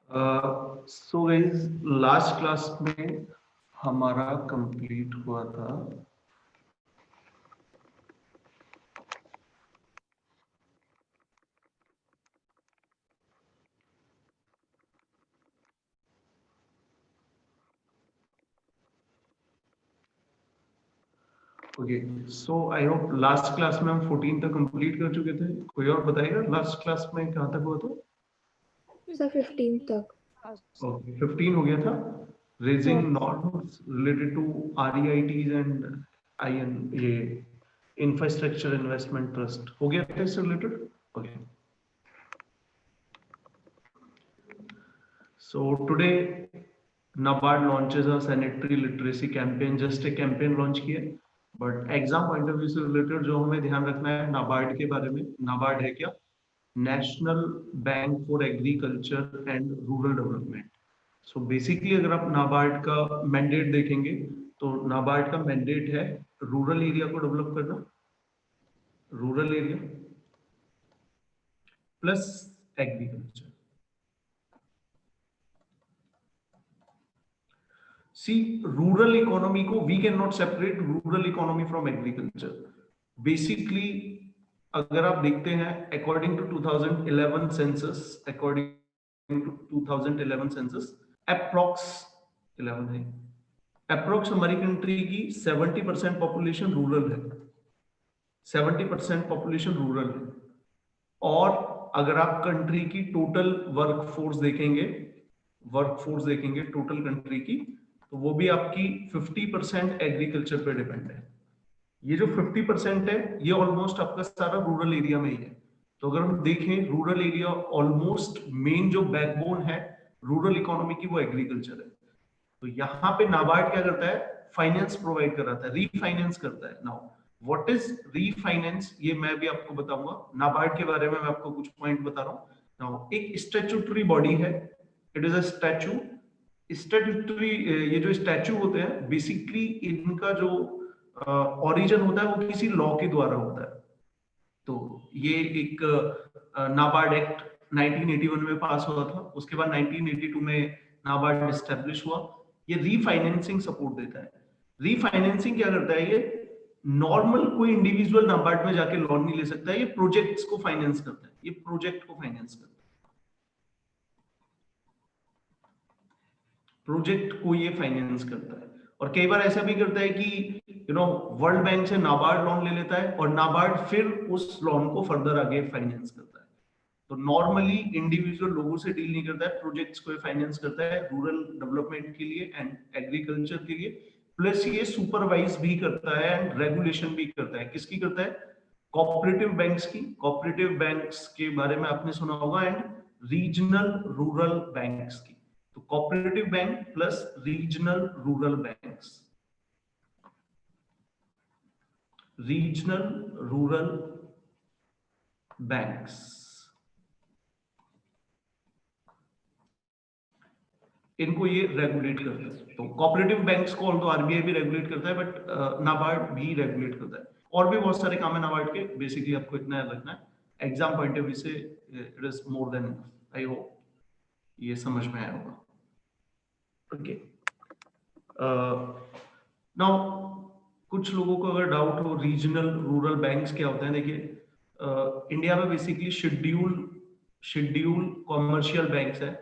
So guys, last class में हमारा complete हुआ था okay. So I hope last class में हम 14 तक कंप्लीट कर चुके थे। कोई और बताएगा लास्ट क्लास में कहाँ तक हुआ था? सर 15 तक। ओके, 15 हो गया था। रेजिंग हाँ norms related to REITs and IN ये इंफ्रास्ट्रक्चर इन्वेस्टमेंट ट्रस्ट हो गया था इससे रिलेटेड। Okay, so today NABARD launches a sanitary literacy campaign, just a campaign launch किया, but exam point of view से रिलेटेड जो हमें ध्यान रखना है नाबार्ड के बारे में। नाबार्ड है क्या? National bank for agriculture and rural development. So basically अगर आप नाबार्ड का मैंडेट देखेंगे तो नाबार्ड का मैंडेट है रूरल एरिया को डेवलप करना, rural area plus agriculture. See, rural economy को we cannot separate rural economy from agriculture. Basically, अगर आप देखते हैं according to 2011 census, according to 2011 census, approx 11 है, approx हमारी कंट्री की 70% पॉपुलेशन रूरल है, 70% पॉपुलेशन रूरल है। और अगर आप कंट्री की टोटल वर्कफोर्स देखेंगे टोटल कंट्री की, तो वो भी आपकी 50% एग्रीकल्चर पे डिपेंड है। ये जो 50% है ये ऑलमोस्ट आपका सारा रूरल एरिया में ही है। तो अगर हम देखें रूरल एरिया, ऑलमोस्ट मेन जो बैकबोन है रूरल इकोनॉमी की वो एग्रीकल्चर है। तो यहाँ पे नाबार्ड क्या करता है? फाइनेंस प्रोवाइड कराता है, रीफाइनेंस करता है। नाउ व्हाट इज रीफाइनेंस, ये मैं भी आपको बताऊंगा। नाबार्ड के बारे में मैं आपको कुछ पॉइंट बता रहा हूँ। नाउ एक स्टैट्यूटरी बॉडी है, it is a statue. Statutory, ये जो स्टैचू होते हैं बेसिकली इनका जो ओरिजिन होता है वो किसी लॉ के द्वारा होता है। तो ये एक नाबार्ड एक्ट 1981 में पास हुआ था, उसके बाद 1982 में नाबार्ड एस्टेब्लिश हुआ। ये रीफाइनेंसिंग सपोर्ट देता है। रीफाइनेंसिंग क्या करता है? ये नॉर्मल कोई इंडिविजुअल नाबार्ड में जाके लोन नहीं ले सकता है, ये प्रोजेक्ट्स को फाइनेंस करता है, ये प्रोजेक्ट को फाइनेंस करता है, प्रोजेक्ट को ये फाइनेंस करता है। और कई बार ऐसा भी करता है कि वर्ल्ड बैंक से नाबार्ड लोन ले लेता है और नाबार्ड फिर उस लोन को फर्दर आगे फाइनेंस करता है। तो नॉर्मली इंडिविजुअल लोगों से डील नहीं करता है, प्रोजेक्ट्स को फाइनेंस करता है रूरल डेवलपमेंट के लिए एंड एग्रीकल्चर के लिए। प्लस ये सुपरवाइज भी करता है एंड रेगुलेशन भी करता है। किसकी करता है? कोऑपरेटिव बैंक्स की। कोऑपरेटिव बैंक्स के बारे में आपने सुना होगा, एंड रीजनल रूरल बैंक्स की। तो cooperative bank plus regional rural banks, regional rural banks, इनको ये रेगुलेट करता है। तो कोऑपरेटिव बैंक्स को ऑल्दो RBI भी रेगुलेट करता है, बट नाबार्ड भी रेगुलेट करता है। और भी बहुत सारे काम है नाबार्ड के, बेसिकली आपको इतना याद रखना है। एग्जाम पॉइंट ऑफ व्यू से it is more than enough. I hope ये समझ में आया होगा। ओके, नाउ कुछ लोगों को अगर डाउट हो रीजनल रूरल बैंक्स क्या होते हैं, देखिए इंडिया में बेसिकली शेड्यूल कॉमर्शियल बैंक्स है,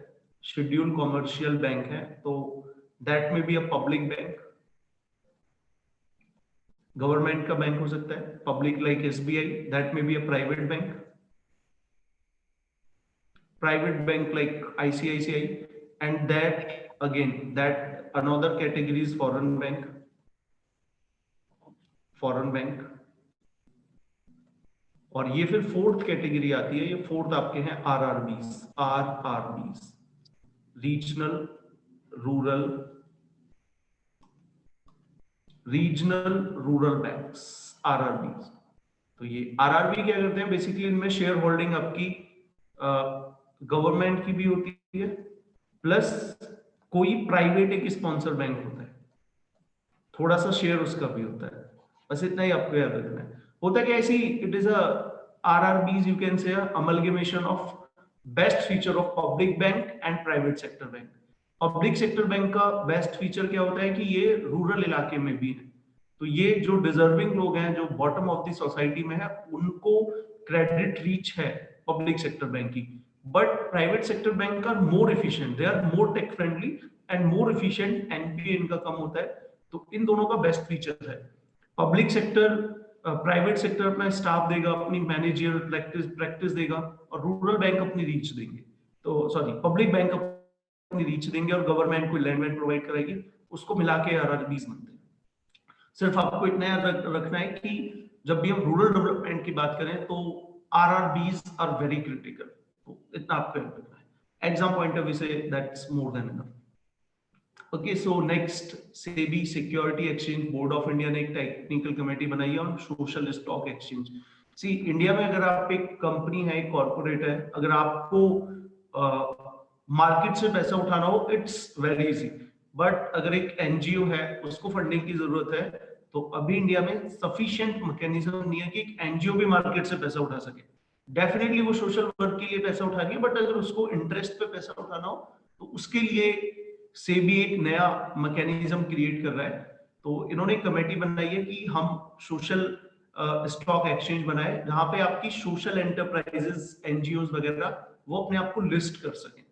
शेड्यूल कॉमर्शियल बैंक है। तो दैट में be a public bank, government का बैंक हो सकता है। पब्लिक लाइक SBI, दैट में be a private bank, private bank like ICICI, and that again that another category is foreign bank, foreign bank। और ये फिर फोर्थ कैटेगरी आती है, ये फोर्थ आपके हैं RRBs, regional rural banks, RRBs। तो ये RRB क्या करते हैं? बेसिकली इनमें शेयर होल्डिंग आपकी गवर्नमेंट की भी होती है, प्लस कोई प्राइवेट एक स्पॉन्सर बैंक होता है, थोड़ा सा शेयर उसका भी होता है। बस इतना ही आपको याद रखना है। होता क्या ऐसी, it is a RRBs, you can say amalgamation of best feature of public bank and private sector bank. Public sector bank का बेस्ट फीचर क्या होता है कि ये रूरल इलाके में भी है, तो ये जो डिजर्विंग लोग हैं, जो बॉटम ऑफ द सोसाइटी में है, उनको क्रेडिट रीच है पब्लिक सेक्टर बैंक की। But private sector bank are more efficient, they are more tech friendly and more efficient, NPA इनका कम होता है। तो इन दोनों का बेस्ट फीचर है। पब्लिक सेक्टर प्राइवेट सेक्टर अपना स्टाफ देगा, अपनी मैनेजरियल प्रैक्टिस देगा, और रूरल बैंक अपनी रीच देंगे। तो सॉरी, पब्लिक बैंक अपनी रीच देंगे और गवर्नमेंट को लैंड प्रोवाइड कराएगी, उसको मिला के आरआरबीज बनते हैं। सिर्फ आपको इतना याद रखना है कि जब भी हम रूरल डेवलपमेंट की बात करें तो आरआरबीज आर वेरी क्रिटिकल, तो इतना आपको याद रखना है। एग्जाम पॉइंट ऑफ व्यू से that's more than enough. Okay, so next, SEBI security exchange board of India ने एक टेक्निकल कमेटी बनाई है on social stock exchange. See, India में अगर आप एक कंपनी है, एक कॉर्पोरेट है, अगर आपको मार्केट से पैसा उठाना हो, इट्स वेरी इजी। बट अगर एक एनजीओ है, उसको फंडिंग की जरूरत है, तो अभी इंडिया में सफिशिएंट मैकेनिज्म नहीं है कि एक एनजीओ भी मार्केट से पैसा उठा सके। डेफिनेटली वो सोशल वर्क के लिए पैसा उठा रही है, बट अगर उसको इंटरेस्ट पे पैसा उठाना हो तो उसके लिए सेबी एक नया मैकेनिज्म क्रिएट कर रहा है। तो इन्होंने एक कमेटी बनाई है कि हम सोशल स्टॉक एक्सचेंज बनाए, जहां पे आपकी सोशल एंटरप्राइजेस, एनजीओ वगैरह वो अपने आप को लिस्ट कर सके,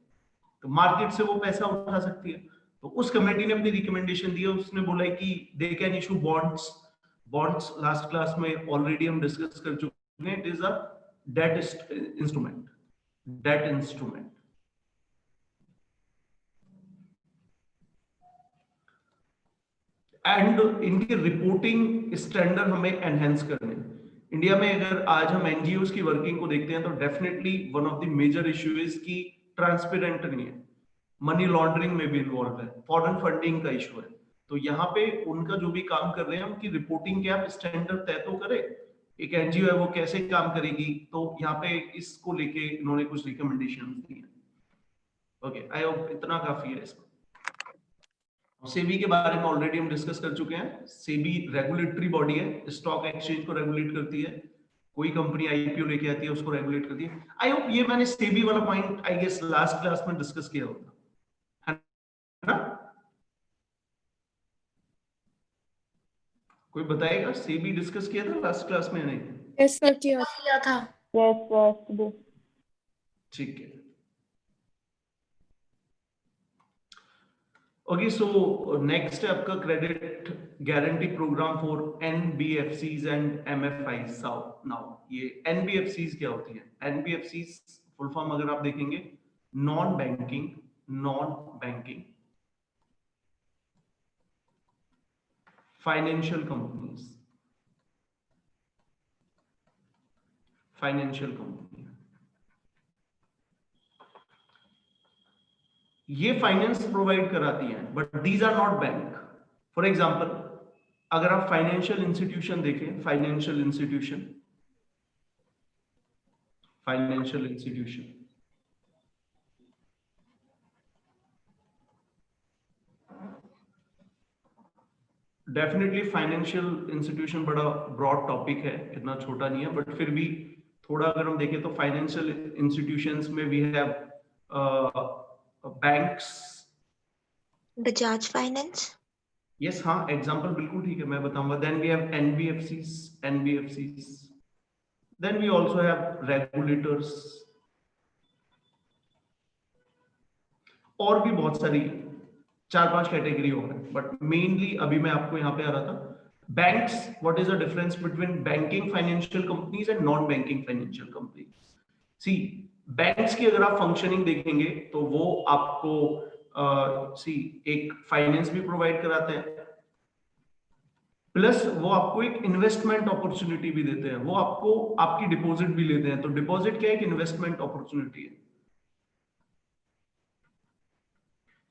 तो मार्केट से वो पैसा उठा सकती है। तो उस कमेटी ने अपनी रिकमेंडेशन दी है, उसने बोला है कि they can issue bonds. Bonds last class में ऑलरेडी हम डिस्कस कर चुके हैं, it is a debt instrument, debt instrument. And इनकी रिपोर्टिंग स्टैंडर्ड हमें एनहेंस करने। इंडिया में अगर आज हम एनजीओ की वर्किंग को देखते हैं तो definitely one of the major issue is की ट्रांसपेरेंट नहीं है, मनी लॉन्ड्रिंग में भी इन्वॉल्व है, फॉरेन फंडिंग का इशू है। तो यहाँ पे उनका जो भी काम कर रहे हैं, उनकी रिपोर्टिंग के आप स्टैंडर्ड तय तो करें। एक एनजीओ है, वो कैसे काम करेगी, तो यहाँ पे इसको लेके इन्होंने कुछ रिकमेंडेशन दी है। ओके, आई होप इतना काफी है इसमें। सेबी के बारे में ऑलरेडी हम डिस्कस कर चुके हैं। सेबी रेगुलेटरी बॉडी है, स्टॉक एक्सचेंज को रेगुलेट करती है, कोई कंपनी आईपीओ लेके आती है उसको रेगुलेट करती है। आई होप ये मैंने सेबी वाला point I guess last class में डिस्कस किया होगा, है ना? कोई बताएगा, सेबी डिस्कस किया था लास्ट क्लास में? नहीं, यस सर, किया था। यस, ठीक है। ओके, सो नेक्स्ट है आपका credit guarantee program for NBFCs and MFIs. Now ये एनबीएफसीज क्या होती है? एनबीएफसीज फुल फॉर्म अगर आप देखेंगे, नॉन बैंकिंग फाइनेंशियल कंपनीज, ये फाइनेंस प्रोवाइड कराती हैं, but these are not bank. For example, अगर आप फाइनेंशियल इंस्टीट्यूशन देखें, financial institution definitely financial institution बड़ा ब्रॉड टॉपिक है, इतना छोटा नहीं है, बट फिर भी थोड़ा अगर हम देखें तो फाइनेंशियल इंस्टीट्यूशंस में we have banks, Bajaj Finance. Yes, हाँ, एग्जांपल बिल्कुल ठीक है, मैं बताऊंगा। Then we have NBFCs, then we also have regulators, और भी बहुत सारी 4-5 कैटेगरी हो गए, बट मेनली अभी मैं आपको यहाँ पे आ रहा था। Banks, what is the difference between banking financial companies and non banking financial companies? See, banks की अगर आप फंक्शनिंग देखेंगे तो वो आपको एक फाइनेंस भी प्रोवाइड कराते हैं, प्लस वो आपको एक इन्वेस्टमेंट अपॉर्चुनिटी भी देते हैं, वो आपको आपकी डिपॉजिट भी लेते हैं। तो डिपॉजिट क्या है? एक इन्वेस्टमेंट अपॉर्चुनिटी है।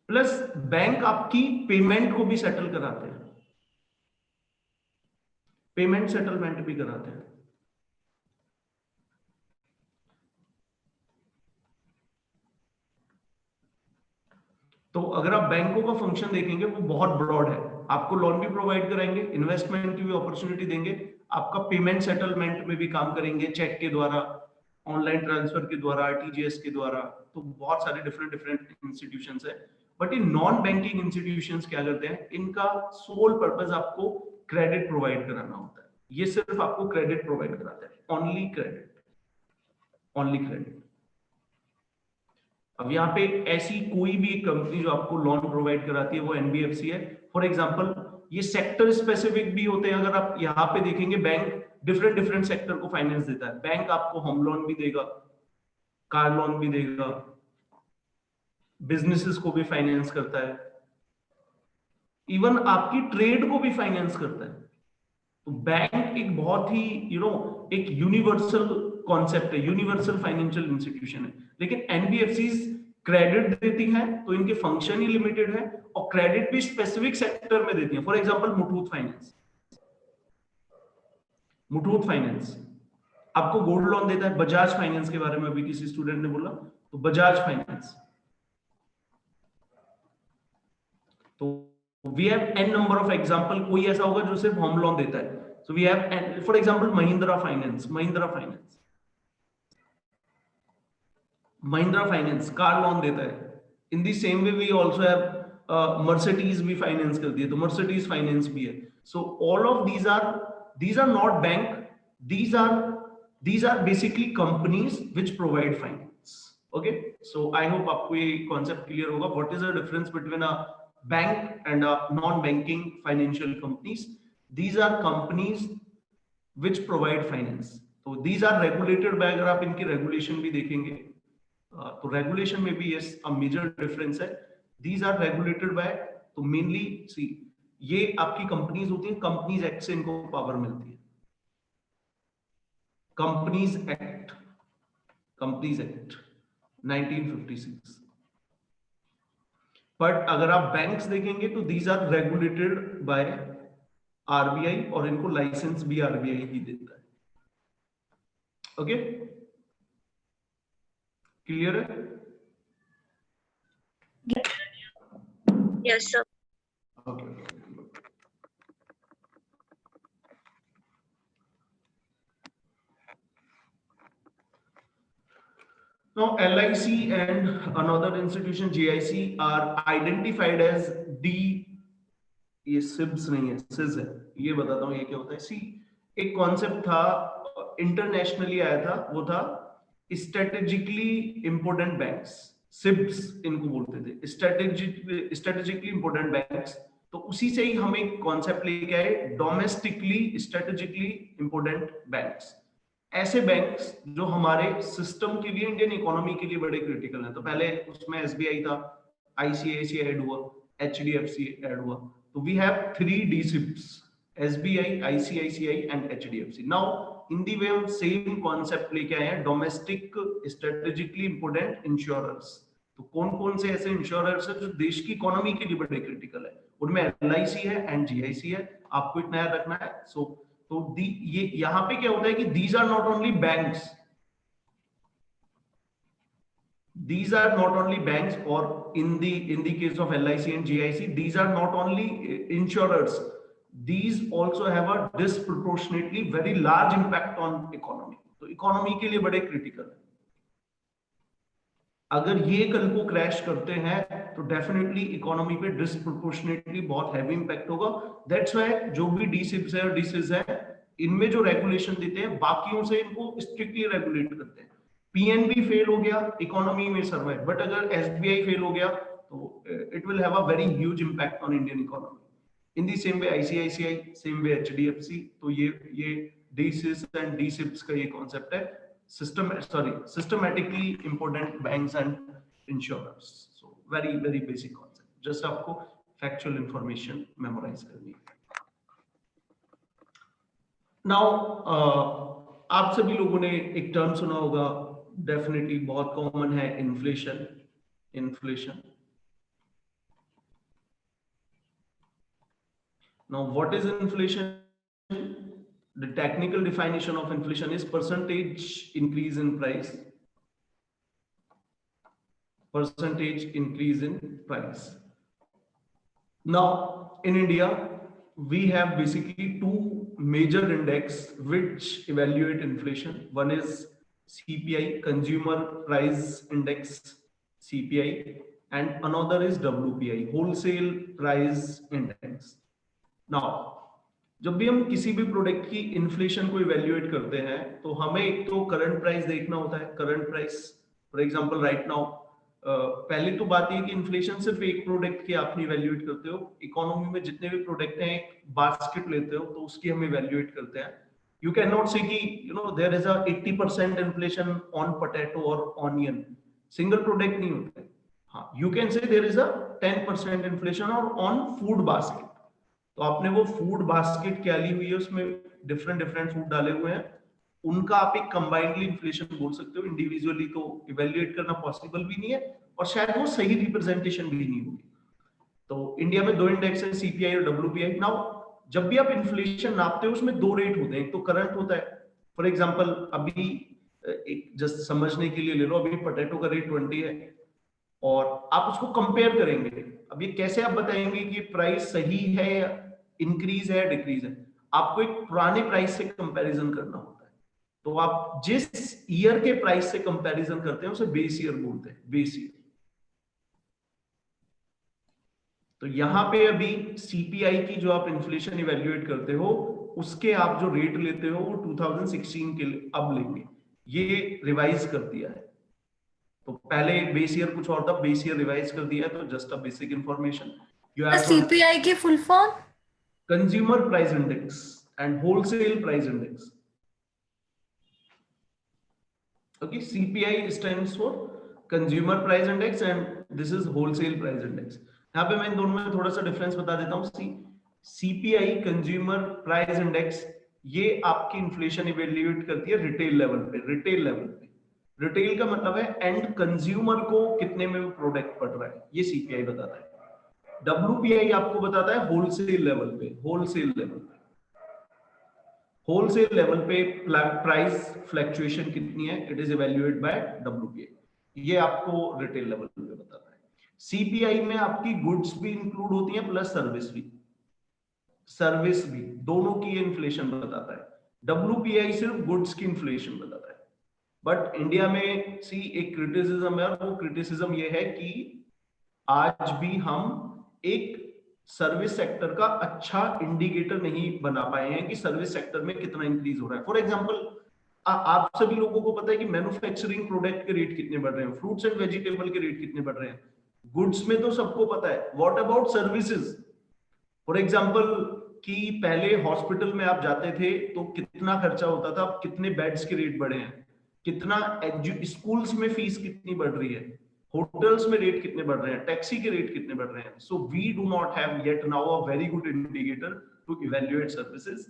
प्लस बैंक आपकी पेमेंट को भी सेटल कराते हैं, पेमेंट सेटलमेंट भी कराते हैं। तो अगर आप बैंकों का फंक्शन देखेंगे वो बहुत ब्रॉड है, आपको लोन भी प्रोवाइड कराएंगे, इन्वेस्टमेंट की भी अपॉर्चुनिटी देंगे, आपका पेमेंट सेटलमेंट में भी काम करेंगे चेक के द्वारा, ऑनलाइन ट्रांसफर के द्वारा, आरटीजीएस के द्वारा, तो बहुत सारे डिफरेंट इंस्टीट्यूशंस है। बट ये नॉन बैंकिंग इंस्टीट्यूशंस क्या करते हैं, इनका सोल पर्पस आपको क्रेडिट प्रोवाइड कराना होता है। ये सिर्फ आपको क्रेडिट प्रोवाइड कराता है, ओनली क्रेडिट। अब यहाँ पे ऐसी कोई भी कंपनी जो आपको लोन प्रोवाइड कराती है वो एनबीएफसी है। फॉर एग्जांपल ये सेक्टर स्पेसिफिक भी होते हैं। अगर आप यहाँ पे देखेंगे, बैंक डिफरेंट सेक्टर को फाइनेंस देता है। बैंक आपको होम लोन भी देगा, कार लोन भी देगा, बिजनेसेस को भी फाइनेंस करता है, इवन आपकी ट्रेड को भी फाइनेंस करता है। तो बैंक एक बहुत ही एक यूनिवर्सल कॉन्सेप्ट है, यूनिवर्सल फाइनेंशियल इंस्टीट्यूशन है। लेकिन एनबीएफसी क्रेडिट देती हैं तो इनके फंक्शन ही लिमिटेड है, और क्रेडिट भी स्पेसिफिक सेक्टर में देती है। फॉर एग्जांपल मुथूट फाइनेंस आपको गोल्ड लोन देता है। बजाज फाइनेंस के बारे में अभी किसी स्टूडेंट ने बोला, तो बजाज फाइनेंस, तो we have an number of example. कोई ऐसा होगा जो सिर्फ होम लोन देता है, so we have for example Mahindra finance car loan देता है। In the same way we also have Mercedes भी फाइनेंस करती है, तो मर्सिडीज फाइनेंस भी है। So all of these are not bank, these are basically companies which provide finance. Okay, so I hope आपको ये concept clear होगा. What is the difference between a bank and a non-banking financial companies? These are companies which provide finance. तो these are regulated by, अगर आप इनकी regulation भी देखेंगे तो regulation में भी yes a major difference है. These are regulated by, तो mainly see ये आपकी कंपनीज होती हैं, कंपनीज एक्ट से इनको पावर मिलती है, कंपनीज एक्ट 1956। बट अगर आप बैंक्स देखेंगे तो these are regulated by RBI, और इनको लाइसेंस भी आरबीआई ही देता है। ओके, क्लियर है? Yes, sir. Okay, now LIC and another institution GIC are identified as D, ये SIBS नहीं है, SIS है। ये बताता हूँ ये क्या होता है। सी एक कॉन्सेप्ट था, इंटरनेशनली आया था, वो था स्ट्रेटेजिकली इंपोर्टेंट बैंक्स, SIBS इनको बोलते थे, स्ट्रेटेजिकली इंपोर्टेंट बैंक्स। तो उसी से ही हम एक कॉन्सेप्ट लेके आए, डोमेस्टिकली स्ट्रेटेजिकली इंपोर्टेंट बैंक्स। ऐसे बैंक्स जो हमारे सिस्टम के लिए, इंडियन इकोनॉमी के लिए बड़े क्रिटिकल हैं। तो पहले उसमें एसबीआई था, आईसीआईसीआई ऐड हुआ, एचडीएफसी ऐड हुआ। तो we have 3 DSIBs, SBI, ICICI and HDFC. Now in the way हम सेम कॉन्सेप्ट लेके आए हैं, डोमेस्टिक स्ट्रेटेजिकली इंपोर्टेंट इंश्योरर्स। तो कौन कौन से ऐसे इंश्योरर्स है जो देश की इकोनॉमी के लिए बड़े क्रिटिकल है? उनमें एलआईसी है एंड जीआईसी है, आपको इतना याद रखना है। तो ये यहां पे क्या होता है कि these are not only banks, or in the case of LIC and GIC, these are not only insurers, these also have a disproportionately very large impact on economy. तो इकोनॉमी के लिए बड़े क्रिटिकल है। अगर ये कल को क्रैश करते हैं तो डेफिनेटली इकोनॉमी पे डिस्प्रोपोर्शनेटली बहुत हैवी इंपैक्ट होगा। दैट्स व्हाई जो भी DSIBs है और DSIS है, इनमें जो रेगुलेशन देते हैं बाकियों से इनको स्ट्रिक्टली रेगुलेट करते हैं। पीएनबी फेल हो गया, इकोनॉमी में सर्वाइव, बट अगर एसबीआई फेल हो गया तो it will have a very huge impact on Indian economy. In the same way ICICI, same way HDFC. तो ये DSIS एंड DSIBs का ये कॉन्सेप्ट है, systematically important banks and insurers. So very basic concept, just आपको factual information memorize करनी है। Now आप सभी लोगों ने एक टर्म सुना होगा, डेफिनेटली बहुत कॉमन है, inflation. Now what is inflation? The technical definition of inflation is percentage increase in price. Now in India we have basically 2 major index which evaluate inflation. One is CPI, Consumer Price Index, CPI, and another is WPI, Wholesale Price Index. Now, जब भी हम किसी भी product की inflation को evaluate करते हैं तो हमें एक तो करंट प्राइस देखना होता है, current price. For example right now, पहली तो बात ये कि इन्फ्लेशन सिर्फ एक प्रोडक्ट की आप नहीं इवेल्युएट करते हो, इकोनॉमी में जितने भी प्रोडक्ट हैं एक बास्केट लेते हो तो उसकी हम इवेल्युएट करते हैं। You cannot say कि there is a 80% inflation on potato or onion, single product नहीं होता है। हाँ, you can say there is a 10% inflation or on food basket। तो आपने वो फूड बास्केट क्या ली हुई है, उसमें डिफरेंट फूड डाले हुए हैं, उनका आप एक कंबाइंडली इन्फ्लेशन बोल सकते हो। इंडिविजुअली तो इवेल्युएट करना पॉसिबल भी नहीं है और शायद वो सही रिप्रेजेंटेशन भी नहीं होगी। तो इंडिया में दो इंडेक्स है, सीपीआई और डब्ल्यूपीआई। नाउ जब भी आप इन्फ्लेशन नापते हो उसमें दो रेट होते हैं, एक तो करंट होता है। फॉर एग्जांपल अभी एक जस्ट समझने के लिए ले लो, अभी पोटैटो का रेट 20 है और आप उसको कंपेयर करेंगे। अब ये कैसे आप बताएंगे कि प्राइस सही है, इंक्रीज है, डिक्रीज है? आपको एक पुराने प्राइस से कंपैरिजन करना होता है। तो आप जिस ईयर के प्राइस से कंपैरिजन करते हैं उसे बेस ईयर बोलते हैं, बेस ईयर। तो यहां पे अभी सीपीआई की जो आप इन्फ्लेशन इवेल्युएट करते हो उसके आप जो रेट लेते हो वो 2016 के अब लेंगे, ये रिवाइज कर दिया है। तो पहले बेस ईयर कुछ और था, बेस ईयर रिवाइज कर दिया है। तो just a basic information you have. CPI की full form consumer price index and wholesale price index. Okay, CPI stands for consumer price index and this is wholesale price index. यहाँ पे मैं इन दोनों में थोड़ा सा डिफरेंस बता देता हूँ। सीपीआई कंज्यूमर प्राइस इंडेक्स ये आपकी इन्फ्लेशन इवेल्युएट करती है रिटेल लेवल पे। रिटेल लेवल पे, रिटेल का मतलब है एंड कंज्यूमर को कितने में प्रोडक्ट पड़ रहा है, ये सीपीआई बताता है। डब्ल्यूपीआई आपको बताता है होलसेल लेवल पे। होलसेल लेवल पे, होलसेल लेवल पे प्राइस फ्लक्चुएशन कितनी है, it is evaluated by WPI. ये आपको रिटेल लेवल पे बताता है। सीपीआई में आपकी गुड्स भी इंक्लूड होती है प्लस सर्विस भी, सर्विस भी, दोनों की इन्फ्लेशन बताता है। डब्ल्यूपीआई सिर्फ गुड्स की इन्फ्लेशन बताता है। बट इंडिया में सी एक क्रिटिसिज्म है, और वो क्रिटिसिज्म ये है कि आज भी हम एक सर्विस सेक्टर का अच्छा इंडिकेटर नहीं बना पाए हैं कि सर्विस सेक्टर में कितना इंक्रीज हो रहा है। फॉर एग्जांपल आप सभी लोगों को पता है कि मैन्युफैक्चरिंग प्रोडक्ट के रेट कितने बढ़ रहे हैं, फ्रूट्स एंड वेजिटेबल के रेट कितने बढ़ रहे हैं। गुड्स में तो सबको पता है, what about services? For example कि पहले हॉस्पिटल में आप जाते थे तो कितना खर्चा होता था, अब कितने बेड्स के रेट बढ़े हैं, कितना स्कूल्स में फीस कितनी बढ़ रही है, होटल्स में रेट कितने बढ़ रहे हैं, टैक्सी के रेट कितने बढ़ रहे हैं। So we do not have yet now a very good indicator to evaluate services.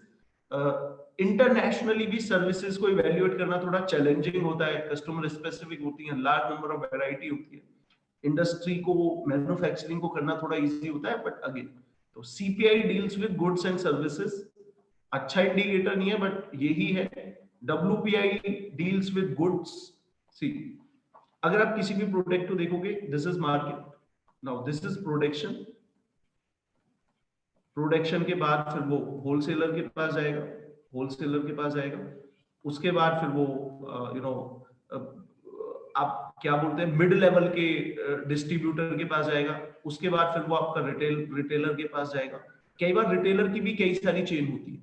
Internationally भी सर्विसेज को इवैल्यूएट करना थोड़ा चैलेंजिंग होता है, कस्टमर स्पेसिफिक होती है, लार्ज नंबर ऑफ वैरायटी होती है। इंडस्ट्री को, मैन्युफैक्चरिंग को करना थोड़ा इजी होता है। बट अगेन, तो CPI deals with goods and services, अच्छा इंडिकेटर नहीं है बट यही है। WPI deals with goods. See, अगर आप किसी भी प्रोडक्ट को देखोगे, this is market, now this is production. Production के बाद फिर वो होलसेलर के पास जाएगा, होलसेलर के पास जाएगा, उसके बाद फिर वो आप क्या बोलते हैं, मिड लेवल के डिस्ट्रीब्यूटर के पास जाएगा, उसके बाद फिर वो आपका रिटेलर के पास जाएगा। कई बार रिटेलर की भी कई सारी चेन होती है।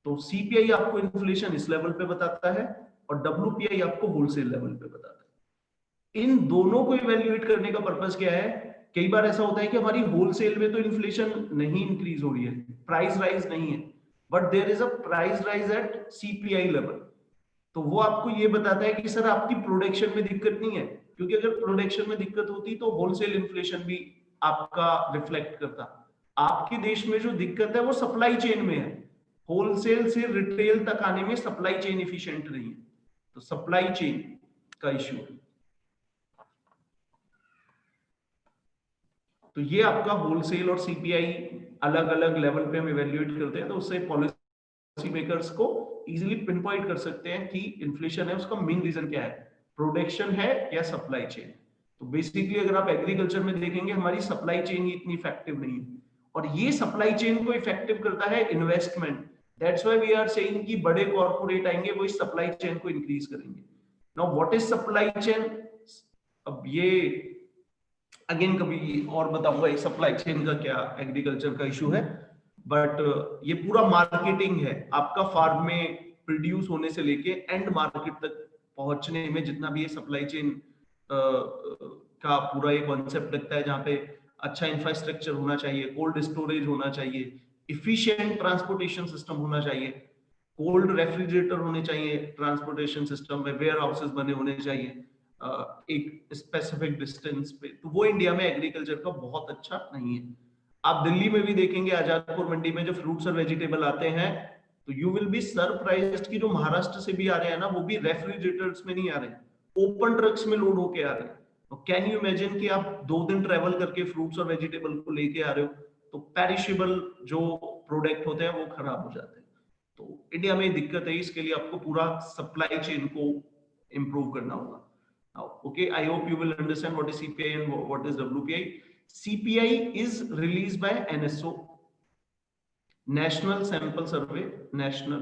तो सीपीआई आपको इन्फ्लेशन इस लेवल पे बताता है और डब्ल्यूपीआई आपको होलसेल लेवल पे बताता है। इन दोनों को इवेल्युएट करने का पर्पस क्या है? कई बार ऐसा होता है कि हमारी होलसेल में तो इन्फ्लेशन नहीं इंक्रीज हो रही है, प्राइस राइज नहीं है, but there is a price rise at CPI level. तो वो आपको ये बताता है कि सर आपकी प्रोडक्शन में दिक्कत नहीं है, क्योंकि अगर प्रोडक्शन में दिक्कत होती तो होलसेल इन्फ्लेशन भी आपका रिफ्लेक्ट करता। आपके देश में जो दिक्कत है वो सप्लाई चेन में है, होलसेल से रिटेल तक आने में सप्लाई चेन एफिशिएंट नहीं है, तो सप्लाई चेन का इश्यू है। तो ये आपका होलसेल और सीपीआई अलग अलग लेवल पे हम इवेल्युएट करते हैं, तो उससे पॉलिसी मेकर्स को इजीली पिन पॉइंट कर सकते हैं कि इन्फ्लेशन है उसका मेन रीजन क्या है, प्रोडक्शन है या सप्लाई चेन। तो बेसिकली अगर आप एग्रीकल्चर में देखेंगे, हमारी सप्लाई चेन ही इतनी इफेक्टिव नहीं है, और ये सप्लाई चेन को इफेक्टिव करता है investment. That's why we are saying कि बड़े कॉर्पोरेट आएंगे, वो इस सप्लाई चेन को इंक्रीज करेंगे। Now what is supply chain? अब ये अगेन कभी और बताऊंगा ये सप्लाई चेन का क्या एग्रीकल्चर का इशू है, बट ये पूरा मार्केटिंग है आपका फार्म में प्रोड्यूस होने से लेके एंड मार्केट तक पहुंचने में, जितना भी ये सप्लाई चेन का पूरा ये कॉन्सेप्ट लगता है, जहाँ पे अच्छा इंफ्रास्ट्रक्चर होना चाहिए, कोल्ड स्टोरेज होना चाहिए, इफिशिएंट ट्रांसपोर्टेशन सिस्टम होना चाहिए, कोल्ड रेफ्रिजरेटर होने चाहिए ट्रांसपोर्टेशन सिस्टम में, वेयर हाउसेस बने होने चाहिए एक स्पेसिफिक डिस्टेंस पे, तो वो इंडिया में एग्रीकल्चर का बहुत अच्छा नहीं है। आप दिल्ली में भी देखेंगे आजादपुर मंडी में जो फ्रूट्स और वेजिटेबल आते हैं, तो यू विल बी सरप्राइज्ड कि जो महाराष्ट्र से भी आ रहे हैं ना, वो भी रेफ्रिजरेटर्स में नहीं आ रहे, ओपन ट्रक्स में लोड होके आ रहे हैं। कैन यू इमेजिन कि आप 2 दिन ट्रेवल करके फ्रूट्स और वेजिटेबल को लेके आ रहे हो, तो पेरिशेबल जो प्रोडक्ट होते हैं वो खराब हो जाते हैं। तो इंडिया में दिक्कत है, इसके लिए आपको पूरा सप्लाई चेन को इंप्रूव करना होगा। Okay, I hope you will understand what is CPI and what is WPI. CPI is released by NSO, National Sample Survey, National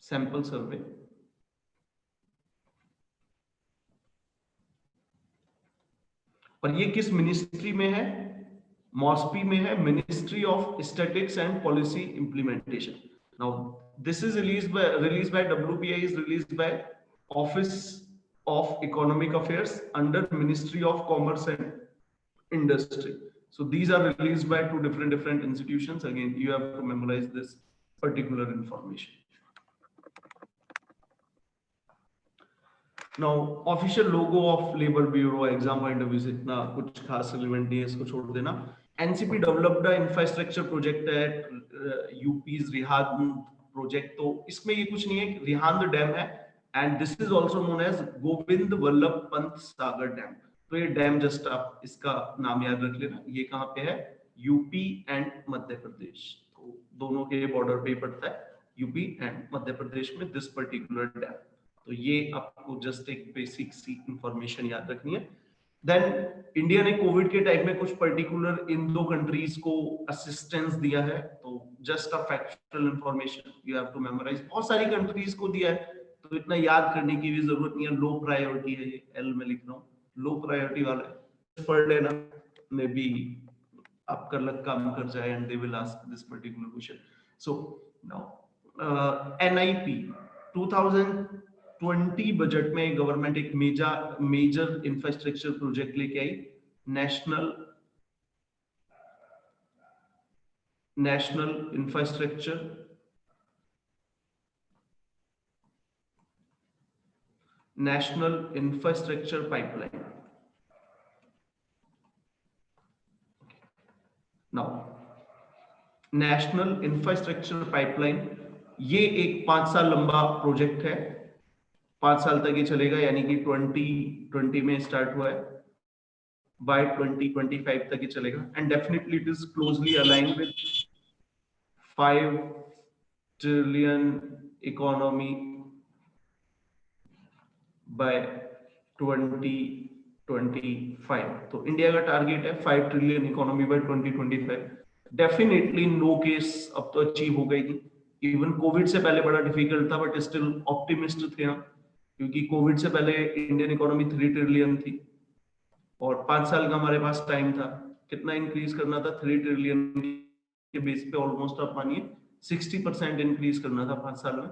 Sample Survey. और ये किस मिनिस्ट्री में है? मॉस्पी में है, ministry of statics and policy implementation. Now this is released by WPI is released by Office of Economic Affairs under Ministry of Commerce and Industry. So these are released by two different institutions. Again, you have to memorize this particular information. Now, official logo of Labor Bureau, exam point of view से इतना कुछ खास relevant नहीं है, इसको छोड़ देना। NCP developed a infrastructure project at UP's Rihand project, तो इसमें ये कुछ नहीं है, रिहांद डैम है, and this is also known as Govind Vallabh Pant Sagar dam. तो ये डैम जस्ट आप इसका नाम याद रख लेना, ये कहाँ पे है? यूपी एंड मध्य प्रदेश, तो दोनों के बॉर्डर पे पड़ता है, यूपी एंड मध्य प्रदेश में दिस पर्टिकुलर डैम। तो ये आपको जस्ट एक बेसिक सी इंफॉर्मेशन याद रखनी है। देन इंडिया ने कोविड के टाइम में कुछ पर्टिकुलर इन 2 कंट्रीज को असिस्टेंस दिया है, तो just a factual information you have to memorise. बहुत सारी कंट्रीज को दिया है, तो इतना याद करने की भी जरूरत नहीं है। लो प्रायोरिटी है, ये एल में लिख रहा हूँ, लो प्रायोरिटी वाला है, पढ़ लेना, मे बी आपका लक काम कर जाए and they will ask this particular question. So now NIP 2020 budget में गवर्नमेंट एक मेजर इंफ्रास्ट्रक्चर प्रोजेक्ट लेके आई, national infrastructure pipeline. Now national infrastructure pipeline ये एक 5 साल लंबा प्रोजेक्ट है, 5 साल तक ये चलेगा, यानी कि 2020 में स्टार्ट हुआ है, बाय 2025 तक ये चलेगा, and definitely it is closely aligned with 5 trillion economy by 2025। तो इंडिया का टारगेट है 5 trillion economy by 2025। Definitely no case अब तो अचीव हो गई, इवन कोविड से पहले बड़ा डिफिकल्ट था, बट स्टिल ऑप्टिमिस्ट थे हम, क्योंकि कोविड से पहले इंडियन इकोनॉमी 3 ट्रिलियन थी और 5 साल का हमारे पास टाइम था। कितना इंक्रीज करना था? 3 ट्रिलियन के बेस पे ऑलमोस्ट आप मानिए 60% इंक्रीज करना था 5 साल में,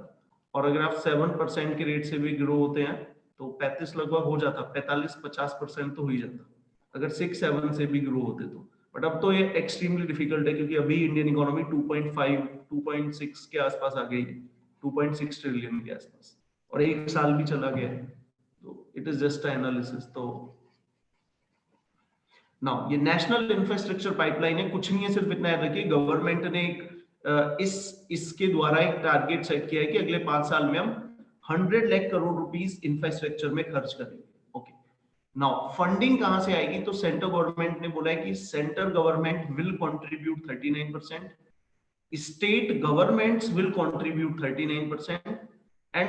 और अगर आप 7% के रेट से भी ग्रो होते हैं तो 35 लगभग हो जाता, 45-50% तो हो ही जाता अगर 6-7 से भी ग्रो होते तो। बट अब तो ये एक्सट्रीमली डिफिकल्ट है, क्योंकि अभी इंडियन इकोनॉमी 2.5-2.6 के आसपास आ गई है, 2.6 ट्रिलियन के आसपास, और 1 साल भी चला गया है, तो इट इज जस्ट एनालिसिस। तो नाउ ये नेशनल इंफ्रास्ट्रक्चर पाइपलाइन है, कुछ नहीं है, सिर्फ इतना याद रखिए गवर्नमेंट ने एक इसके द्वारा एक टारगेट सेट किया है कि अगले 5 साल में हम 100 लाख करोड़ रुपीस इंफ्रास्ट्रक्चर में खर्च करेंगे। ओके, नाउ फंडिंग कहां से आएगी? तो सेंट्रल गवर्नमेंट ने बोला है कि central government will contribute 39%, state governments will contribute 39% and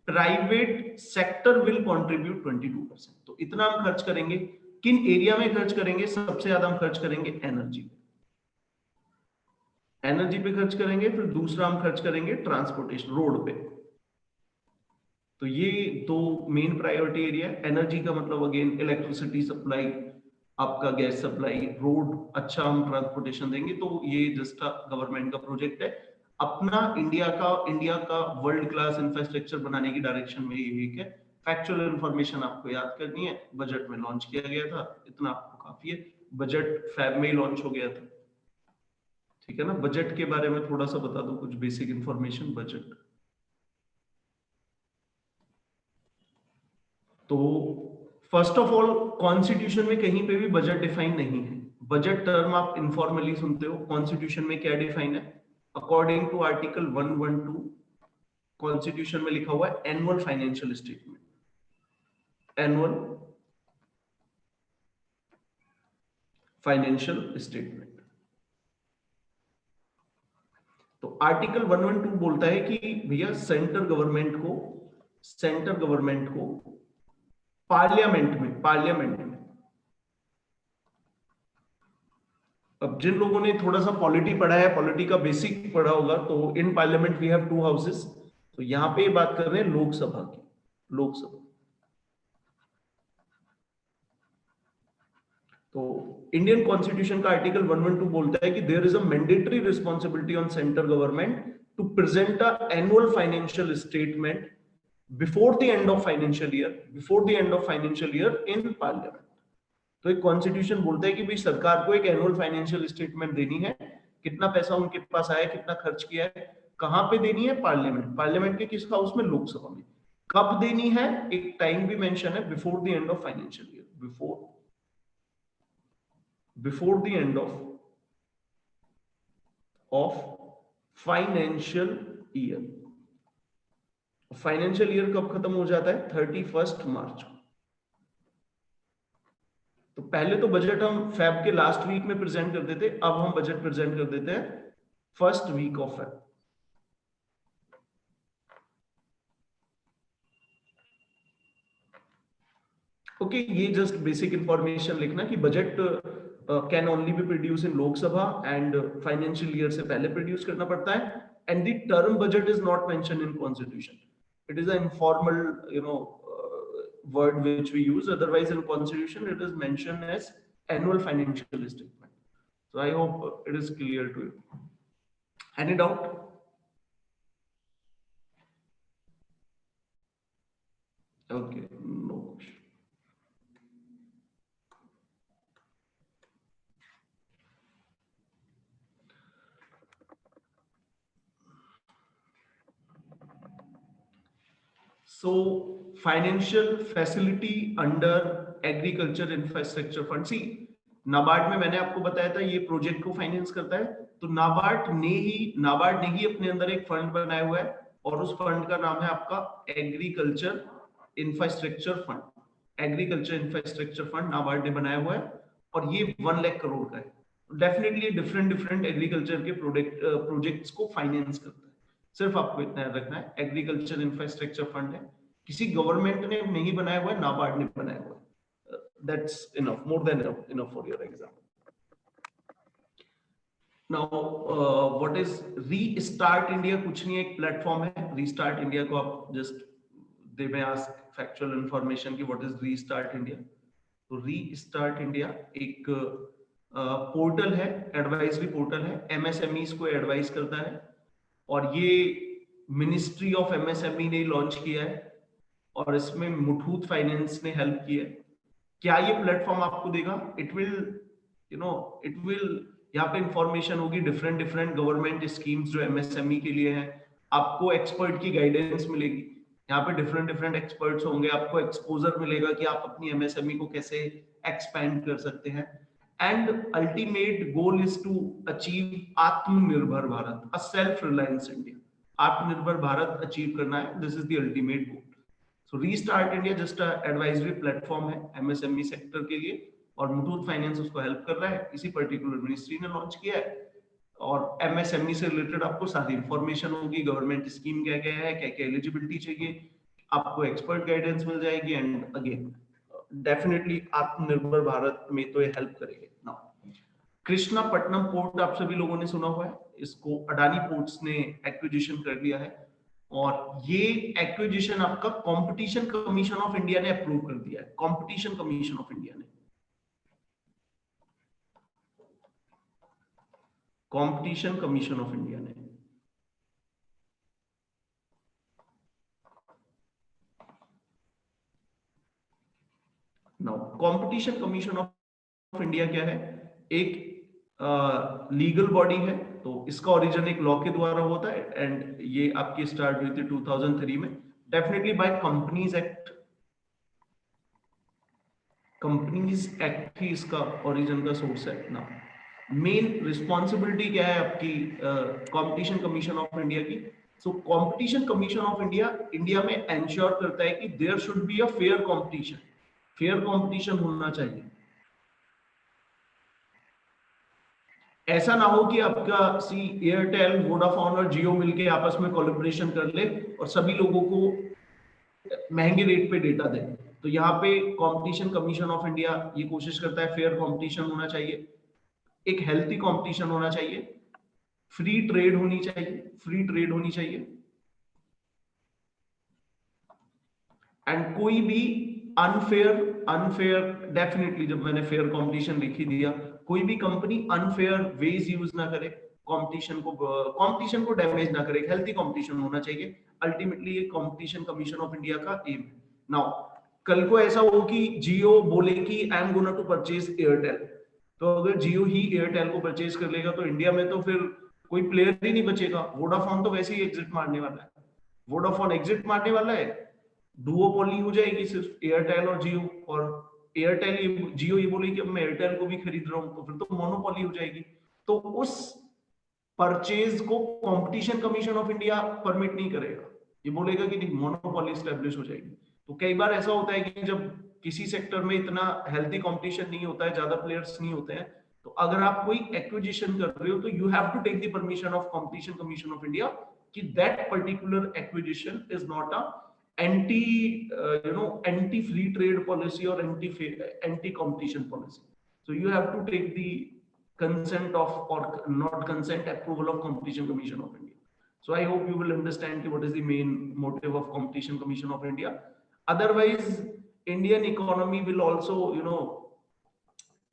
private sector will contribute 22%। तो इतना हम खर्च करेंगे। किन एरिया में खर्च करेंगे? सबसे ज्यादा हम खर्च करेंगे एनर्जी पे खर्च करेंगे, फिर दूसरा हम खर्च करेंगे ट्रांसपोर्टेशन, रोड पे, तो ये दो मेन प्रायोरिटी एरिया है। एनर्जी का मतलब अगेन इलेक्ट्रिसिटी सप्लाई, आपका गैस सप्लाई, रोड अच्छा हम ट्रांसपोर्टेशन देंगे, तो ये जस्ट गवर्नमेंट का प्रोजेक्ट है अपना। इंडिया का वर्ल्ड क्लास इंफ्रास्ट्रक्चर बनाने की डायरेक्शन में ये एक है। फैक्चुअल इंफॉर्मेशन आपको याद करनी है, बजट में लॉन्च किया गया था, इतना आपको काफी है। बजट फैब में ही लॉन्च हो गया था, ठीक है ना। बजट के बारे में थोड़ा सा बता दो, कुछ बेसिक इंफॉर्मेशन। बजट तो फर्स्ट ऑफ ऑल कॉन्स्टिट्यूशन में कहीं पे भी बजट डिफाइन नहीं है। बजट टर्म आप इनफॉर्मली सुनते हो, कॉन्स्टिट्यूशन में क्या डिफाइन है? अकॉर्डिंग टू आर्टिकल 112 कॉन्स्टिट्यूशन में लिखा हुआ है annual financial statement. Annual financial statement. तो आर्टिकल 112 बोलता है कि भैया सेंट्रल गवर्नमेंट को पार्लियामेंट में अब जिन लोगों ने थोड़ा सा पॉलिटी पढ़ा है, पॉलिटी का बेसिक पढ़ा होगा, तो in parliament we have 2 houses. तो यहां पे बात कर रहे हैं लोकसभा की। लोकसभा तो इंडियन कॉन्स्टिट्यूशन का आर्टिकल 112 बोलता है कि there is a mandatory responsibility on central government to present a annual financial statement before the end of financial year in parliament. तो एक कॉन्स्टिट्यूशन बोलता है कि भाई सरकार को एक एनुअल फाइनेंशियल स्टेटमेंट देनी है, कितना पैसा उनके पास आया, कितना खर्च किया है, कहां पे देनी है? पार्लियामेंट के किस हाउस में? लोकसभा में। कब देनी है? एक टाइम भी मेंशन है, before the end of financial year. Before the end of financial year. Financial year कब खत्म हो जाता है? 31 मार्च को। तो पहले तो बजट हम फेब के लास्ट वीक में प्रेजेंट करते थे, अब हम बजट प्रेजेंट कर देते हैं first week of Feb. Okay, ये जस्ट बेसिक इंफॉर्मेशन लिखना कि budget can only be produce in Lok Sabha and financial year से पहले प्रोड्यूस करना पड़ता है। And the term budget is not mention in constitution, it is a informal word which we use, otherwise in constitution it is mentioned as annual financial statement. So I hope it is clear to you. Any doubt? Okay, no question. So financial facility under agriculture infrastructure fund. See, NABARD में मैंने आपको बताया था ये project को finance करता है। तो नाबार्ड ने ही अपने अंदर एक फंड बनाया हुआ है, और उस फंड का नाम है आपका agriculture infrastructure fund. Agriculture infrastructure fund NABARD ने बनाया हुआ है, और ये 1 लाख करोड़ का है। डेफिनेटली डिफरेंट एग्रीकल्चर के प्रोजेक्ट्स को फाइनेंस करता है। सिर्फ आपको इतना याद रखना है, एग्रीकल्चर इंफ्रास्ट्रक्चर फंड है, किसी गवर्नमेंट ने नहीं बनाया हुआ है, नाबार्ड ने बनाया हुआ है। That's enough, more than enough for your exam. Now, what is Restart India? कुछ नहीं, एक प्लेटफॉर्म है Restart India को आप just they may ask factual information कि what is Restart India? तो Restart India एक पोर्टल है, एडवाइजरी पोर्टल है, MSMEs को एडवाइस करता है, और ये मिनिस्ट्री ऑफ MSME ने लॉन्च किया है, और इसमें मुथूट फाइनेंस ने हेल्प की है। क्या ये प्लेटफॉर्म आपको देगा? इट विल यहाँ पे इंफॉर्मेशन होगी, डिफरेंट गवर्नमेंट स्कीम्स जो MSME के लिए है, आपको एक्सपर्ट की गाइडेंस मिलेगी। यहाँ पे डिफरेंट एक्सपर्ट्स होंगे, आपको एक्सपोजर मिलेगा कि आप अपनी MSME को कैसे एक्सपैंड कर सकते हैं। And ultimate goal is to achieve Atmanirbhar Bharat, a self reliance India. Atmanirbhar Bharat achieve करना है, this is the ultimate goal. So Restart India just a advisory platform है MSME सेक्टर के लिए, और मुथूट फाइनेंस उसको हेल्प कर रहा है। इसी पर्टिकुलर मिनिस्ट्री ने लॉन्च किया है, और MSME से रिलेटेड आपको सारी इंफॉर्मेशन होगी, गवर्नमेंट स्कीम क्या क्या है, क्या क्या एलिजिबिलिटी चाहिए, आपको एक्सपर्ट गाइडेंस मिल जाएगी। एंड अगेन डेफिनेटली आत्मनिर्भर भारत में तो ये हेल्प करेगी। नाउ कृष्णापट्टनम पोर्ट आप सभी लोगों ने सुना हुआ है, इसको अडानी पोर्ट्स ने एक्विजिशन कर लिया है। और ये एक्विजिशन आपका कंपटीशन कमीशन ऑफ इंडिया ने अप्रूव कर दिया है, कंपटीशन कमीशन ऑफ इंडिया ने, कंपटीशन कमीशन ऑफ इंडिया ने। Now competition commission of India क्या है? एक लीगल बॉडी है, तो इसका ओरिजिन एक लॉ के द्वारा होता है एंड ये आपकी स्टार्ट हुई थी 2003 में, definitely by companies act. Companies act ही इसका ओरिजिन का सोर्स है ना। मेन रिस्पॉन्सिबिलिटी क्या है आपकी कंपटीशन कमीशन ऑफ इंडिया की? So competition commission of India India में एंश्योर करता है कि there should be a fair competition, fair competition होना चाहिए। ऐसा ना हो कि आपका एयरटेल, वोडाफोन और जियो मिलके आपस में कोलैबोरेशन कर ले और सभी लोगों को महंगे रेट पे डेटा दे। तो यहाँ पे कंपटीशन कमीशन ऑफ इंडिया ये कोशिश करता है फेयर कंपटीशन होना चाहिए, एक हेल्थी कंपटीशन होना चाहिए, फ्री ट्रेड होनी चाहिए, फ्री ट्रेड होनी चाहिए एंड कोई भी अनफेयर डेफिनेटली, जब मैंने फेयर कंपटीशन लिख ही दिया, कोई भी कंपनी अनफेयर वेज यूज ना करे, कंपटीशन को डैमेज ना करे, हेल्थी कंपटीशन होना चाहिए। अल्टीमेटली ये कंपटीशन कमीशन ऑफ इंडिया का एम है। नाउ कल को ऐसा हो कि जियो बोले कि I am gonna to purchase Airtel, तो अगर जियो ही एयरटेल को परचेज कर लेगा तो इंडिया में तो फिर कोई प्लेयर ही नहीं बचेगा। वोडाफोन तो वैसे ही एग्जिट मारने वाला है, वोडाफोन एग्जिट मारने वाला है, डुओपोली हो जाएगी सिर्फ एयरटेल और जियो, और एयरटेल जियो ये बोलेगी अब मैं एयरटेल को भी खरीद रहा हूं, तो फिर तो मोनोपोली हो जाएगी। तो उस परचेज को competition commission of India permit नहीं करेगा, ये बोलेगा कि नहीं, मोनोपोली स्टैब्लिश हो जाएगी। तो कई बार ऐसा होता है कि जब किसी सेक्टर में इतना हेल्थी कंपटीशन नहीं होता है, ज्यादा प्लेयर्स नहीं होते हैं, तो अगर आप कोई एक्विजिशन कर रहे हो तो you have to take the permission of competition commission of India कि that particular acquisition is not a anti anti free trade policy और anti competition policy. So you have to take the consent of, or not consent, approval of Competition Commission of India. So I hope you will understand what is the main motive of Competition Commission of India. Otherwise, Indian economy will also,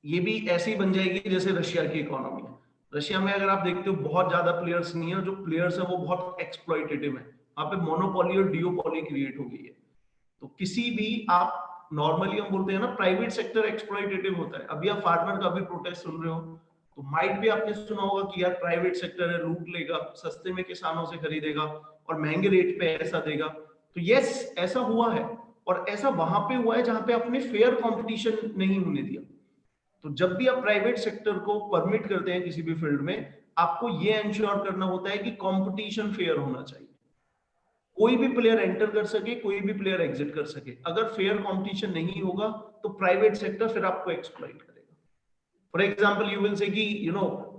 ये भी ऐसी बन जाएगी जैसे Russia की economy है। Russia में अगर आप देखते हो बहुत ज्यादा प्लेयर्स नहीं है, जो प्लेयर्स है वो बहुत एक्सप्लॉइटेटिव है, वहां पे मोनोपोली और डिओपोली क्रिएट हो गई है। तो किसी भी आप नॉर्मली हम बोलते हैं ना प्राइवेट सेक्टर एक्सप्लॉइटेटिव होता है। अभी आप फार्मर का भी प्रोटेस्ट सुन रहे हो तो माइट भी आपने सुना होगा कि यार प्राइवेट सेक्टर है, लूट लेगा, सस्ते में किसानों से खरीदेगा और महंगे रेट पे ऐसा देगा। तो यस, ऐसा हुआ है, और ऐसा वहां पे हुआ है जहां पे आपने फेयर कंपटीशन नहीं होने दिया। तो जब भी आप प्राइवेट सेक्टर को परमिट करते हैं किसी भी फील्ड में, आपको ये इंश्योर करना होता है कि कंपटीशन फेयर होना चाहिए, कोई भी प्लेयर एंटर कर सके, कोई भी प्लेयर एग्जिट कर सके। अगर फेयर कंपटीशन नहीं होगा तो प्राइवेट सेक्टर फिर आपको एक्सप्लॉइट करेगा। For example you will say कि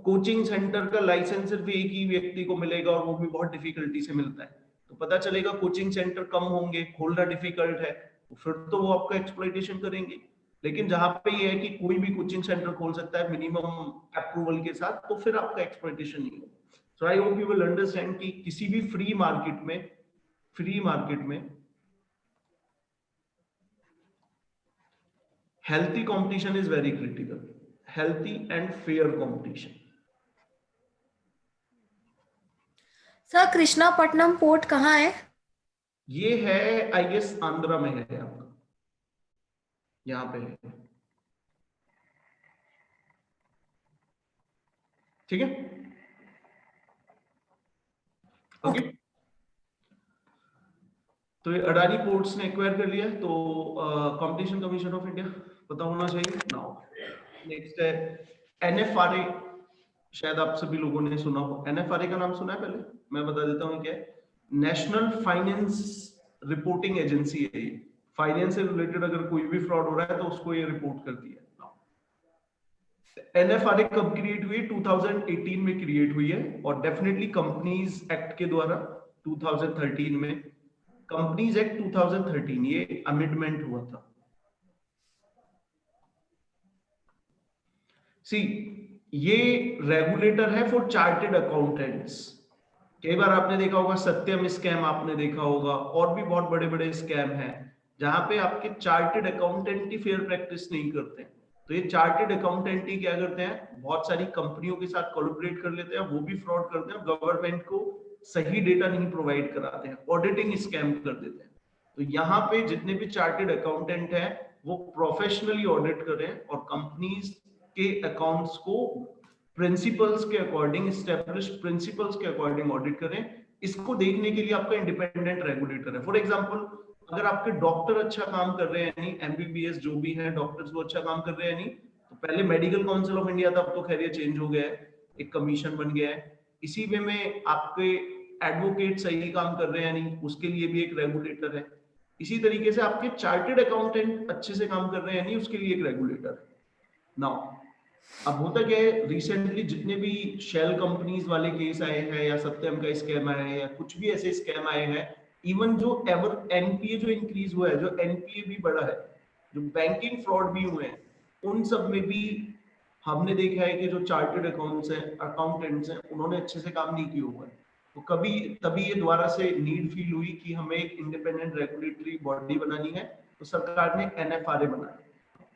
कोचिंग सेंटर का लाइसेंस सिर्फ एक ही व्यक्ति को मिलेगा और वो भी बहुत डिफिकल्टी से मिलता है, तो पता चलेगा कोचिंग सेंटर कम होंगे, खोलना डिफिकल्ट है, तो फिर तो वो आपका एक्सप्लॉइटेशन करेंगे। लेकिन जहां पे ये है कि कोई भी कोचिंग सेंटर खोल सकता है मिनिमम अप्रूवल के साथ, तो फिर आपका एक्सप्लॉइटेशन नहीं होगा। So I hope you will understand कि किसी भी फ्री मार्केट में healthy competition is very critical, healthy and fair competition। Sir Krishnapatnam port कहाँ है? ये है आई गेस आंध्रा में है आपका, यहाँ पे है, ठीक है, ओके। तो ये अडानी पोर्ट्स ने एक्वायर कर लिया, तो कंपटीशन कमीशन ऑफ इंडिया पता होना चाहिए। नाउ नेक्स्ट है एनएफआरए, शायद आप सभी लोगों ने सुना हो। एनएफआरए का नाम सुना है? पहले मैं बता देता हूँ क्या है। नेशनल फाइनेंस रिपोर्टिंग एजेंसी है ये, फाइनेंस से रिलेटेड अगर कोई भी फ्रॉड हो रहा है तो उसको ये रिपोर्ट करती है। एनएफआरए कब क्रिएट हुई? 2018 में क्रिएट हुई है, और डेफिनेटली कंपनीज एक्ट के द्वारा 2013 में, कंपनीज एक्ट 2013 ये अमेंडमेंट हुआ था। सी ये रेगुलेटर है फॉर चार्टेड अकाउंटेंट्स, कई बार आपने देखा होगा सत्यम स्कैम, आपने देखा होगा, और भी बहुत बड़े बड़े स्कैम हैं जहां पे आपके चार्टेड अकाउंटेंट ही फेयर प्रैक्टिस नहीं करते हैं। तो ये चार्टेड अकाउंटेंट ही क्या करते हैं, बहुत सारी कंपनियों के साथ कोलैबोरेट कर लेते हैं, वो भी फ्रॉड करते हैं, गवर्नमेंट को सही डेटा नहीं प्रोवाइड कराते हैं, ऑडिटिंग स्कैम कर देते हैं। तो यहाँ पे जितने भी चार्टेड अकाउंटेंट हैं वो प्रोफेशनली ऑडिट करें और कंपनीज के अकाउंट्स को प्रिंसिपल्स के अकॉर्डिंग, स्टैब्लिश प्रिंसिपल्स के अकॉर्डिंग ऑडिट करें। इसको देखने के लिए आपका इंडिपेंडेंट रेगुलेटर है। फॉर एग्जांपल, अगर आपके डॉक्टर अच्छा काम कर रहे हैं, नहीं एमबीबीएस जो भी है डॉक्टर्स वो अच्छा काम कर रहे हैं नहीं, तो पहले मेडिकल काउंसिल ऑफ इंडिया था, अब तो खैर ये चेंज हो गया है, एक कमीशन बन गया है। इसी वे में आपके एडवोकेट सही काम कर रहे हैं नहीं, उसके लिए भी एक रेगुलेटर है। इसी तरीके से आपके चार्टेड अकाउंटेंट अच्छे से काम कर रहे हैं नहीं, उसके लिए एक रेगुलेटर है। नाउ अब होता क्या है, रिसेंटली जितने भी शेल कंपनीज वाले केस आए हैं या सत्यम का स्कैम आया है या कुछ भी ऐसे स्कैम आए हैं, इवन जो एवर एनपीए जो इंक्रीज हुआ है, जो एनपीए भी बढ़ा है, जो बैंकिंग फ्रॉड भी हुए हैं, उन सब में भी हमने देखा है कि जो चार्टर्ड अकाउंट्स हैं, अकाउंटेंट्स हैं, उन्होंने अच्छे से काम नहीं किया हुआ है। तो कभी तभी ये दोबारा से नीड फील हुई कि हमें एक इंडिपेंडेंट रेगुलेटरी बॉडी बनानी है, तो सरकार ने एनएफआरए बनाया।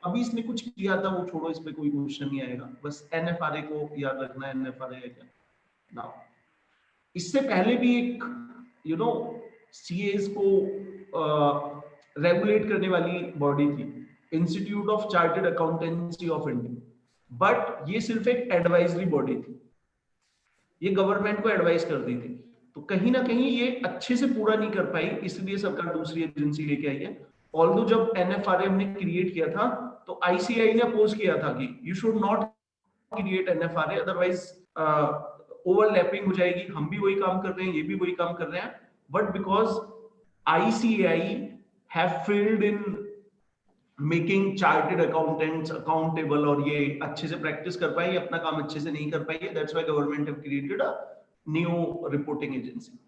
अभी इसने कुछ किया था वो छोड़ो, इस पे कोई क्वेश्चन नहीं आएगा, बस एनएफआरए को याद रखना है, एनएफआरए है क्या। नाउ इससे पहले भी एक सीएस को रेगुलेट करने वाली बॉडी थी, institute of chartered accountancy of India, but ये सिर्फ एक एडवाइजरी बॉडी थी, ये गवर्नमेंट को एडवाइस करती थी। तो कहीं ना कहीं ये अच्छे से पूरा नहीं कर पाई, इसलिए सरकार दूसरी एजेंसी लेके आई है। ऑल्दो जब एनएफआरए हमने क्रिएट किया था तो आईसीआई ने अपोज किया था कि you should not create NFRA, otherwise overlapping हो जाएगी, हम भी वही काम कर रहे हैं, ये भी वही काम कर रहे हैं। But because ICI have failed in making chartered accountants accountable और ये अच्छे से प्रैक्टिस कर पाए, अपना काम अच्छे से नहीं कर पाई है, that's why government have created a new reporting agency.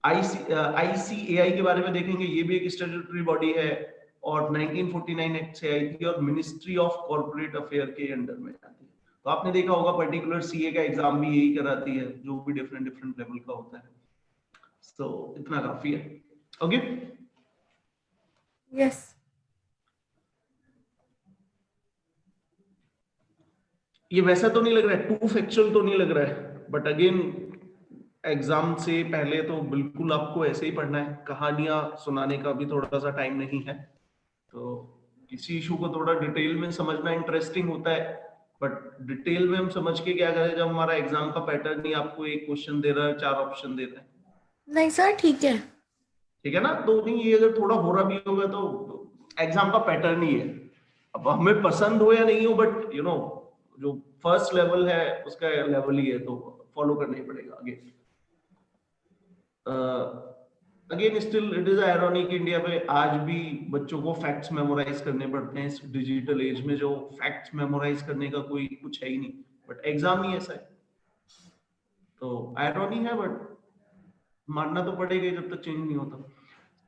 ICAI के बारे में देखेंगे, ये भी एक स्टैट्यूटरी बॉडी है और 1949 एक्ट से आई थी और मिनिस्ट्री ऑफ कॉर्पोरेट अफेयर के अंडर में आती है। तो आपने देखा होगा पर्टिकुलर सीए का एग्जाम भी यही कराती है, जो भी डिफरेंट डिफरेंट लेवल का होता है। तो इतना काफी है। Okay, yes. ये वैसा तो नहीं लग रहा है, टू फैक्चुअल तो नहीं लग रहा है, बट अगेन एग्जाम से पहले तो बिल्कुल आपको ऐसे ही पढ़ना है, कहानियां सुनाने का भी थोड़ा सा टाइम नहीं है। तो किसी इशू को थोड़ा डिटेल में समझना इंटरेस्टिंग होता है, बट डिटेल में हम समझ के क्या करें जब हमारा एग्जाम का पैटर्न ही आपको एक क्वेश्चन दे रहा है, 4 ऑप्शन दे रहा है। नहीं सर, ठीक है। ठीक है ना, तो नहीं ये अगर थोड़ा हो रहा भी होगा तो एग्जाम का पैटर्न ही है। अब हमें पसंद हो या नहीं हो, बट जो फर्स्ट लेवल है उसका लेवल ही है, तो फॉलो करना ही पड़ेगा। Again still it is ironic, India में आज भी बच्चों को फैक्ट्स मेमोराइज करने पड़ते हैं, इस डिजिटल एज में जो फैक्ट्स मेमोराइज करने का कोई कुछ है ही नहीं, बट एग्जाम ही ऐसा है। तो आयरॉनी है, बट मानना तो पड़ेगा जब तक चेंज नहीं होता।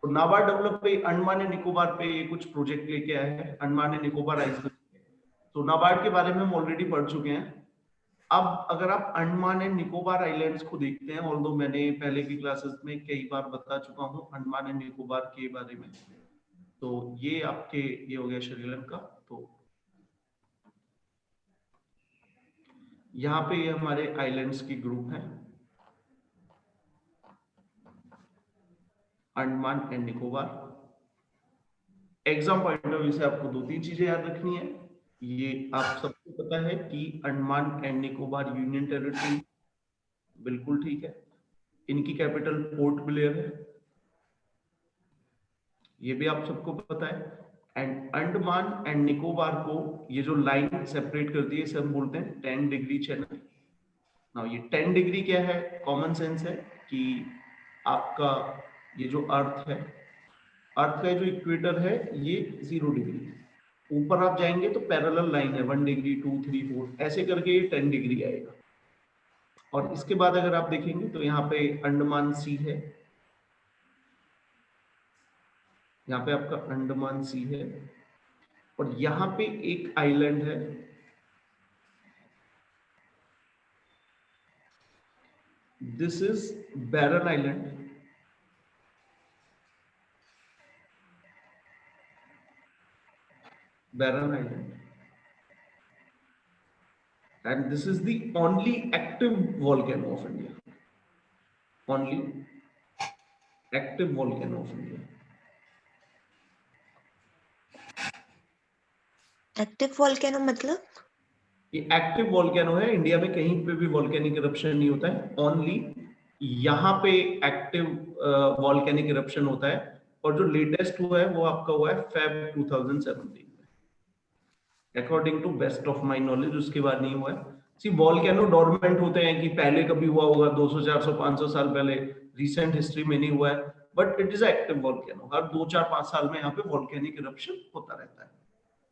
तो नाबार्ड डेवलप पे अंडमान एंड निकोबार पे कुछ प्रोजेक्ट लेके आए हैं, अंडमान एंड निकोबार आइलैंड। तो नाबार्ड के बारे में हम ऑलरेडी पढ़ चुके हैं। अब अगर आप अंडमान एंड निकोबार आइलैंड्स को देखते हैं, ऑल्दो मैंने पहले की क्लासेस में कई बार बता चुका हूं अंडमान एंड निकोबार के बारे में। तो ये आपके ये हो गया श्रीलंका। तो यहाँ पे ये हमारे आइलैंड्स की ग्रुप है, Andaman and Nicobar. Exam point of view से आपको 2-3 चीजें याद रखनी है। ये आप सबको पता है कि Andaman and Nicobar union territory, बिल्कुल ठीक है। इनकी कैपिटल पोर्ट ब्लेयर है, ये भी आप सबको पता है। एंड अंडमान एंड निकोबार को ये जो लाइन सेपरेट करती है इसे हम बोलते हैं 10 डिग्री चैनल। नाउ ये 10 डिग्री क्या है, कॉमन सेंस है कि आपका ये जो अर्थ है, अर्थ का जो इक्वेटर है ये 0 डिग्री, ऊपर आप जाएंगे तो पैरेलल लाइन है 1 डिग्री 2 3 4 ऐसे करके ये 10 डिग्री आएगा। और इसके बाद अगर आप देखेंगे तो यहाँ पे अंडमान सी है, यहाँ पे आपका अंडमान सी है, और यहाँ पे एक आइलैंड है This is Barren Island. Barren Island. And this is the only active volcano of India. Only active volcano of India. Active volcano मतलब? ये एक्टिव वॉल्केनो है, इंडिया में कहीं पे भी वॉल्केनिक इरप्शन नहीं होता है, ओनली यहाँ पे एक्टिव वॉल्केनिक इरप्शन होता है। और जो लेटेस्ट हुआ है वो आपका हुआ है फेब 2017 में, according to best of my knowledge. उसके बाद नहीं हुआ है। सी वॉल्केनो डोरमेंट होते हैं कि पहले कभी हुआ होगा 200 400 500 साल पहले, रिसेंट हिस्ट्री में नहीं हुआ है, but it is active volcano. हर 2 4 5 साल में यहाँ पे वॉल्केनिक इरप्शन होता रहता है।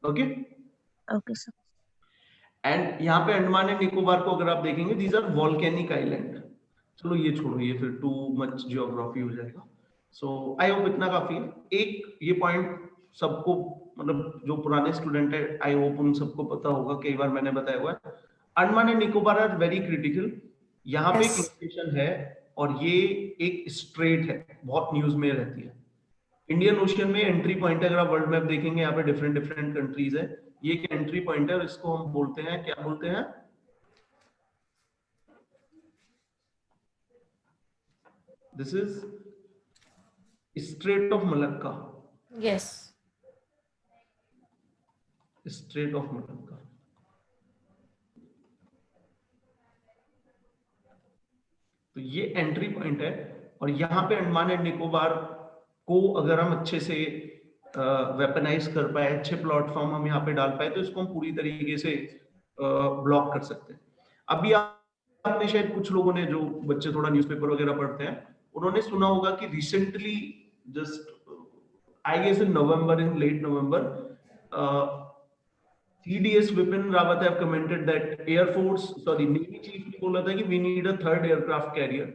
Okay okay sir. एंड यहाँ पे अंडमान एंड निकोबार को अगर आप देखेंगे, दीज आर वॉल्केनिक आइलैंड। चलो ये छोड़ो, ये फिर टू मच जियोग्राफी हो जाएगा। सो आई होप इतना काफी है। एक ये पॉइंट सबको, मतलब जो पुराने स्टूडेंट है, आई होप उन सबको पता होगा, कई बार मैंने बताया हुआ है, Andaman and Nicobar are very critical. यहाँ पे एक Yes. लोकेशन है और ये एक स्ट्रेट है, बहुत न्यूज में रहती है। इंडियन ओशियन में एंट्री पॉइंट है। अगर आप वर्ल्ड मैप देखेंगे, यहाँ पे डिफरेंट डिफरेंट कंट्रीज है, ये एक एंट्री पॉइंट है और इसको हम बोलते हैं, क्या बोलते हैं? This is straight of Malacca. Yes. Straight of Malacca. तो ये एंट्री पॉइंट है और यहाँ पे अंडमान एंड निकोबार को अगर हम अच्छे से वेपनाइज कर पाए, अच्छे प्लेटफॉर्म हम यहाँ पे डाल पाए, तो इसको हम पूरी तरीके से ब्लॉक कर सकते हैं। अभी आपने शायद कुछ लोगों ने, जो बच्चे थोड़ा न्यूज़पेपर वगैरह पढ़ते हैं, उन्होंने सुना होगा कि recently just I guess in November, in late November, CDS Vipin Rawat have commented that Navy chief ने बोला था कि we need a third aircraft carrier.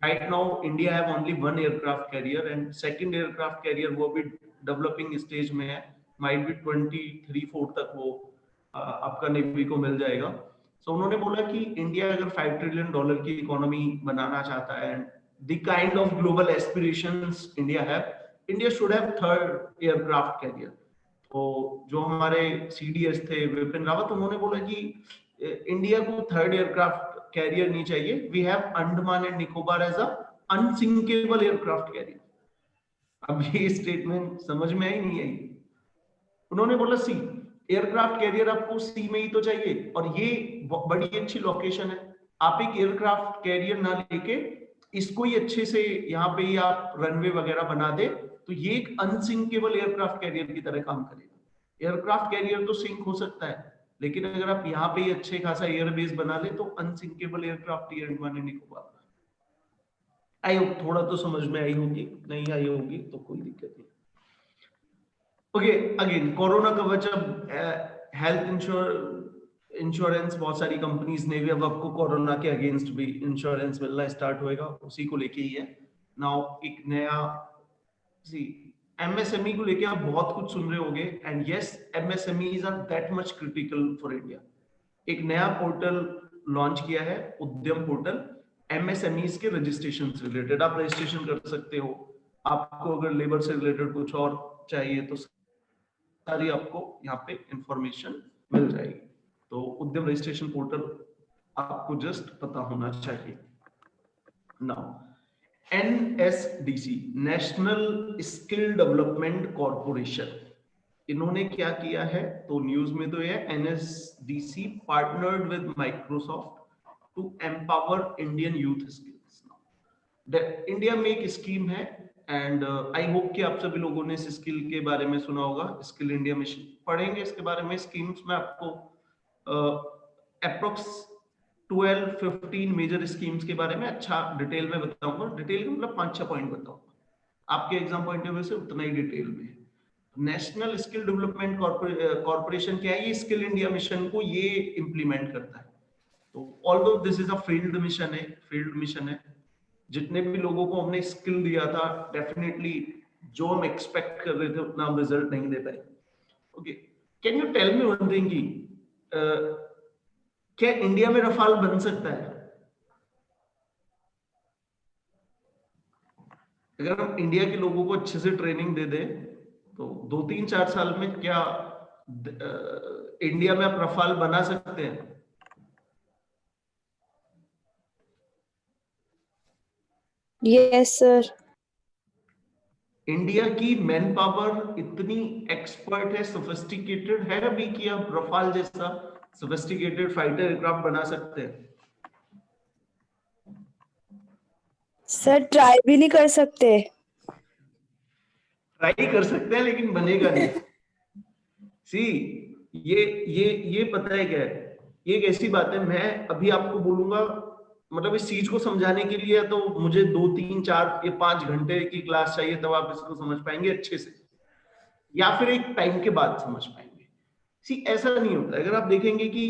Right now India have only one aircraft carrier and second aircraft carrier वो भी developing stage में है, might be 23-4 तक वो आपका नेवी को मिल जाएगा। So उन्होंने बोला कि इंडिया अगर $5 ट्रिलियन की इकोनॉमी बनाना चाहता है, the kind of global aspirations India have, India should have third aircraft carrier. तो जो हमारे CDS थे विपिन रावत, उन्होंने बोला कि इंडिया को थर्ड एयरक्राफ्ट कैरियर नहीं चाहिए, we have Andaman and Nicobar as a unsinkable aircraft carrier. अब ये स्टेटमेंट समझ में आई नहीं आई? उन्होंने बोला सी एयरक्राफ्ट कैरियर आपको सी में ही तो चाहिए, और ये बड़ी अच्छी लोकेशन है। आप एक एयरक्राफ्ट कैरियर ना लेके इसको ही अच्छे से यहाँ पे ही आप रनवे वगैरह बना दे, तो ये एक अनसिंकेबल एयरक्राफ्ट कैरियर की तरह काम करेगा। एयरक्राफ्ट कैरियर तो सिंक हो सकता है, लेकिन अगर आप यहाँ पे ही अच्छे खासा एयरबेस बना ले तो unsinkable aircraft he Andaman and Nicobar. I hope थोड़ा तो समझ में आई होगी, नहीं आई होगी तो कोई दिक्कत नहीं। ओके अगेन कोरोना कवच। अब हेल्थ इंश्योरेंस बहुत सारी कंपनीज ने भी अब आपको कोरोना के अगेंस्ट भी इंश्योरेंस मिलना स्टार्ट होएगा, उसी को लेके ही है। नाउ एक नया MSME को लेके आप बहुत कुछ सुन रहे होंगे, and yes MSMEs are that much critical for India. एक नया पोर्टल लॉन्च किया है, उद्यम पोर्टल, MSMEs के रजिस्ट्रेशन से रिलेटेड। आप रजिस्ट्रेशन कर सकते हो, आपको अगर लेबर से रिलेटेड कुछ और चाहिए तो सारी आपको यहाँ पे इंफॉर्मेशन मिल जाएगी। तो उद्यम रजिस्ट्रेशन पोर्टल आपको जस्ट पता होना चाहिए। Now NSDC, national skill development corporation, इन्होंने क्या किया है, तो न्यूज में तो ये NSDC partnered with Microsoft to empower Indian youth skills. India में एक स्कीम है एंड आई होप कि आप सभी लोगों ने इस स्किल के बारे में सुना होगा। स्किल इंडिया मिशन पढ़ेंगे इसके बारे में। स्कीम्स में आपको अप्रोक्स 12-15 मेजर स्कीम्स के बारे में अच्छा डिटेल में बताऊंगा। डिटेल में मतलब 5-6 पॉइंट बताऊंगा, आपके एग्जाम पॉइंट ऑफ व्यू से उतना ही डिटेल में। नेशनल स्किल डेवलपमेंट कॉर्पोरेशन क्या है, ये स्किल इंडिया मिशन को ये इंप्लीमेंट करता है। तो although this is a field mission है, जितने भी लोगों को हमने स्किल दिया था, डेफिनेटली जो हम एक्सपेक्ट कर रहे थे उतना हम रिजल्ट नहीं दे पाए। Okay, can you tell me one thing की क्या इंडिया में रफाल बन सकता है? अगर हम इंडिया के लोगों को अच्छे से ट्रेनिंग दे दें तो 2-3-4 साल में क्या इंडिया में आप रफाल बना सकते हैं? Yes sir. इंडिया की मैन पावर इतनी एक्सपर्ट है, सोफिस्टिकेटेड है अभी कि आप रफाल जैसा सोफिस्टिकेटेड फाइटर एयरक्राफ्ट बना सकते हैं? सर ट्राई भी नहीं कर सकते। ट्राई कर सकते हैं लेकिन बनेगा नहीं। सी ये पता है क्या है, ये एक ऐसी बात है, मैं अभी आपको बोलूंगा, मतलब इस चीज को समझाने के लिए तो मुझे 2-3-4 या 5 घंटे की क्लास चाहिए, तब आप इसको समझ पाएंगे अच्छे से, या फिर एक टाइम के बाद समझ पाएंगे। सी ऐसा नहीं होता। अगर आप देखेंगे कि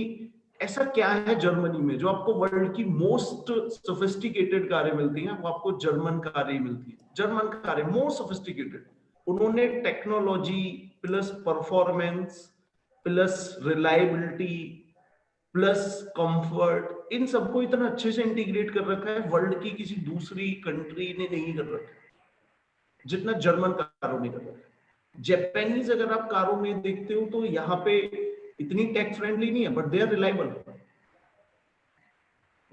ऐसा क्या है जर्मनी में जो आपको वर्ल्ड की मोस्ट सोफिस्टिकेटेड कारें मिलती हैं, वो आपको जर्मन कारें मिलती हैं। जर्मन कारें मोस्ट सोफिस्टिकेटेड, उन्होंने technology plus performance plus reliability plus comfort, इन सबको इतना अच्छे से इंटीग्रेट कर रखा है, वर्ल्ड की किसी दूसरी कंट्री ने नहीं कर रखा है जितना जर्मन कारों ने कर रखा है। जापानीज अगर आप कारों में देखते हो तो यहाँ पे इतनी टेक फ्रेंडली नहीं है, but they are reliable.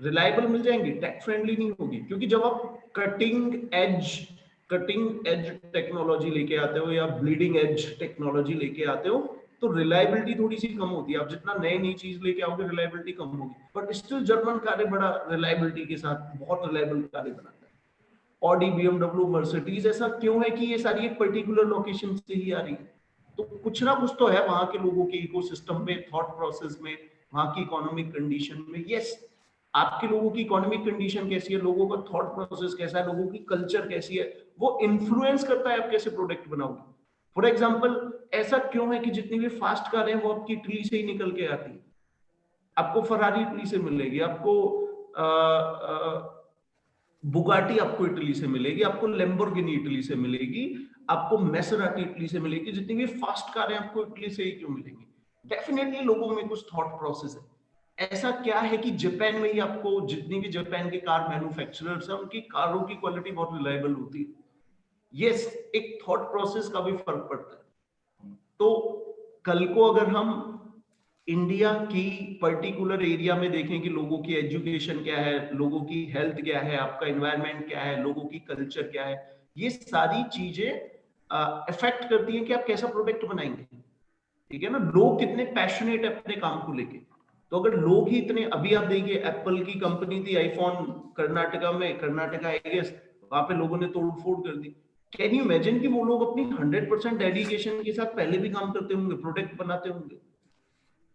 Reliable मिल जाएंगे, टेक फ्रेंडली नहीं होगी, क्योंकि जब आप कटिंग एज टेक्नोलॉजी लेके आते हो या ब्लीडिंग एज टेक्नोलॉजी लेके आते हो तो रिलायबिलिटी थोड़ी सी कम होती है। आप जितना नई चीज लेके आओगे रिलायबिलिटी कम होगी, बट स्टिल जर्मन कारें बड़ा रिलायबिलिटी के साथ बहुत रिलायबल कारें बनाता है। ऑडी, बीएमडब्ल्यू, मर्सिडीज, ऐसा क्यों है कि ये सारी एक पर्टिकुलर लोकेशन से ही आ रही है? तो कुछ ना कुछ तो है वहां के लोगों के इकोसिस्टम में, थॉट प्रोसेस में, वहां की इकोनॉमिक कंडीशन में। यस, आपके लोगों की इकोनॉमिक कंडीशन कैसी है, लोगों का थॉट प्रोसेस कैसा है, लोगों की कल्चर कैसी है, वो इन्फ्लुएंस करता है आप कैसे प्रोडक्ट बनाओगे। फॉर एग्जाम्पल, ऐसा क्यों है कि जितनी भी फास्ट कार है वो आपकी इटली से ही निकल के आती है? आपको फरारी इटली से मिलेगी, आपको बुगाटी आपको इटली से मिलेगी, आपको लैम्बोर्गिनी इटली से मिलेगी, आपको मैसेराटी इटली से मिलेगी। जितनी भी फास्ट कार है आपको इटली से ही क्यों मिलेंगी? डेफिनेटली लोगों में कुछ थॉट प्रोसेस है। ऐसा क्या है कि जापान में ही आपको जितनी भी जापान के कार मैन्युफैक्चरर्स हैं उनकी कारों की क्वालिटी बहुत रिलायबल होती है। यस, एक थॉट प्रोसेस का भी फर्क पड़ता है। तो कल को अगर हम इंडिया की पर्टिकुलर एरिया में देखें कि लोगों की एजुकेशन क्या है, लोगों की हेल्थ क्या है, आपका एनवायरनमेंट क्या है, लोगों की कल्चर क्या है, ये सारी चीजें इफेक्ट करती हैं कि आप कैसा प्रोडक्ट बनाएंगे। ठीक है ना? लोग कितने पैशनेट है अपने काम को लेके। तो अगर लोग ही इतने, अभी आप देखिए एप्पल की कंपनी थी आईफोन, कर्नाटका में, कर्नाटका आई गेस, वहां पे लोगों ने तोड़ फोड़ कर दी। कैन यू इमेजिन कि वो लोग अपनी 100% डेडिकेशन के साथ पहले भी काम करते होंगे, प्रोडक्ट बनाते होंगे?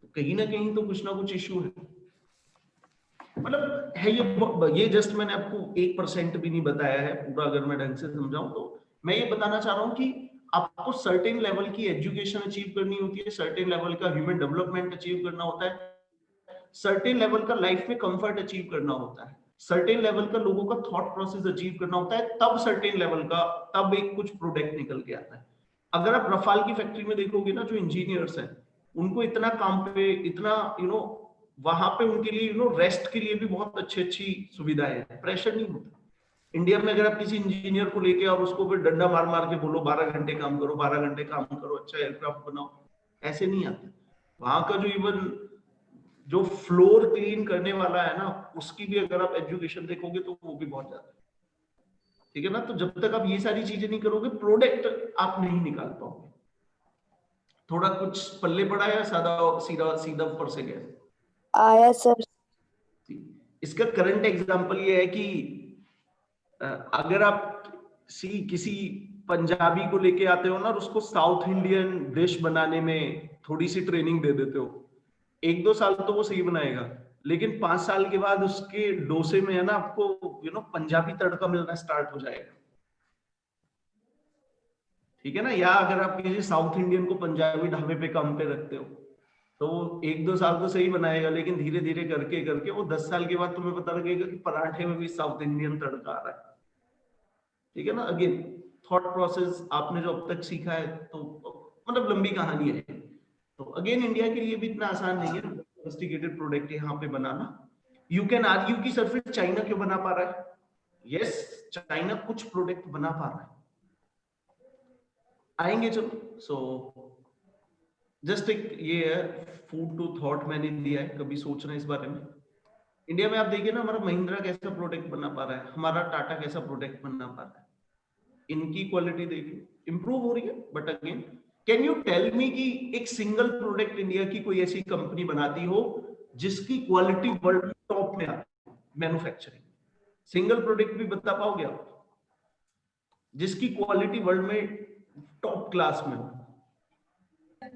तो कहीं ना कहीं तो कुछ ना कुछ इश्यू है। मतलब है ये जस्ट मैंने आपको 1% भी नहीं बताया है पूरा, अगर मैं ढंग से समझाऊं तो मैं ये बताना चाह रहा हूं कि आपको सर्टेन लेवल की एजुकेशन अचीव करनी होती है, सर्टेन लेवल का ह्यूमन डेवलपमेंट अचीव करना होता है, सर्टेन लेवल का लाइफ में कंफर्ट अचीव करना होता है, सर्टेन लेवल का लोगों का थॉट प्रोसेस अचीव करना होता है, तब सर्टेन लेवल का, तब एक कुछ प्रोडक्ट निकल के आता है। अगर आप रफाल की फैक्ट्री में देखोगे ना, जो इंजीनियर्स हैं उनको इतना काम पे, इतना वहां पे उनके लिए रेस्ट के लिए भी बहुत अच्छी सुविधाएं हैं, प्रेशर नहीं होता। इंडिया में अगर आप किसी इंजीनियर को लेके और उसको फिर डंडा मार मार के बोलो 12 घंटे काम करो, 12 घंटे काम करो, अच्छा एयरक्राफ्ट बनाओ, ऐसे नहीं आता। वहां का जो इवन जो फ्लोर क्लीन करने वाला है ना, उसकी भी अगर आप एजुकेशन देखोगे तो वो भी बहुत ज्यादा है। ठीक है ना? तो जब तक आप ये सारी चीजें नहीं करोगे, प्रोडक्ट आप नहीं निकाल पाओगे। थोड़ा कुछ पल्ले पड़ा या सादा सीधा सीधा ऊपर से गया? आया सर। इसका करंट एग्जांपल ये है कि अगर आप किसी पंजाबी को लेके आते हो ना और उसको साउथ इंडियन डिश बनाने में थोड़ी सी ट्रेनिंग दे देते हो, 1-2 साल तो वो सही बनाएगा, लेकिन 5 साल के बाद उसके डोसे में है ना आपको पंजाबी तड़का मिलना स्टार्ट हो जाएगा। ठीक है ना? या अगर आप किसी साउथ इंडियन को पंजाबी ढाबे पे काम पे रखते हो तो 1-2 साल तो सही बनाएगा, लेकिन धीरे धीरे करके करके वो 10 साल के बाद तुम्हें पता लगेगा कि पराठे में भी साउथ इंडियन तड़का आ रहा है। ठीक है ना? अगेन थॉट प्रोसेस आपने जो अब तक सीखा है, तो मतलब लंबी कहानी है। तो अगेन इंडिया के लिए भी इतना आसान नहीं है सोफिस्टिकेटेड प्रोडक्ट यहाँ पे बनाना। यू कैन आर्ग्यू कि सर फिर चाइना क्यों बना पा रहा है? यस, चाइना कुछ प्रोडक्ट बना पा रहा है, आएंगे चलो। सो जस्ट एक ये है फूड टू थॉट मैंने दिया है, कभी सोचना इस बारे में। इंडिया में आप देखिए ना, हमारा महिंद्रा कैसा प्रोडक्ट बना पा रहा है, हमारा टाटा कैसा प्रोडक्ट बना पा रहा है, इनकी क्वालिटी देखिए इंप्रूव हो रही है। But again can you tell me कि एक सिंगल प्रोडक्ट इंडिया की कोई ऐसी कंपनी बनाती हो जिसकी क्वालिटी वर्ल्ड में टॉप में आती है मैन्युफैक्चरिंग? सिंगल प्रोडक्ट भी बता पाओगे आप जिसकी क्वालिटी वर्ल्ड में टॉप क्लास में हो?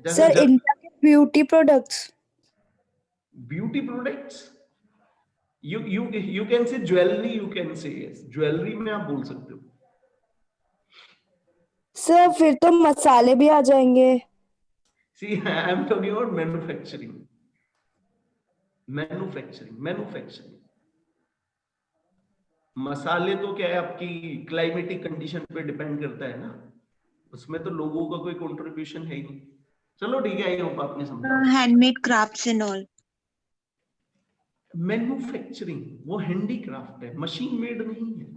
सर इंडिया के beauty products. Beauty products, you can say jewellery, you can say yes, jewellery में आप बोल सकते हो। सर फिर तो मसाले भी आ जाएंगे। See, I am talking about manufacturing. Manufacturing मसाले तो क्या है, आपकी क्लाइमेटिक कंडीशन पे डिपेंड करता है ना, उसमें तो लोगों का कोई कंट्रीब्यूशन है ही नहीं। चलो ठीक है, आई होप आपने समझा। Handmade crafts and all. Manufacturing वो हैंडीक्राफ्ट है, मशीन मेड नहीं है।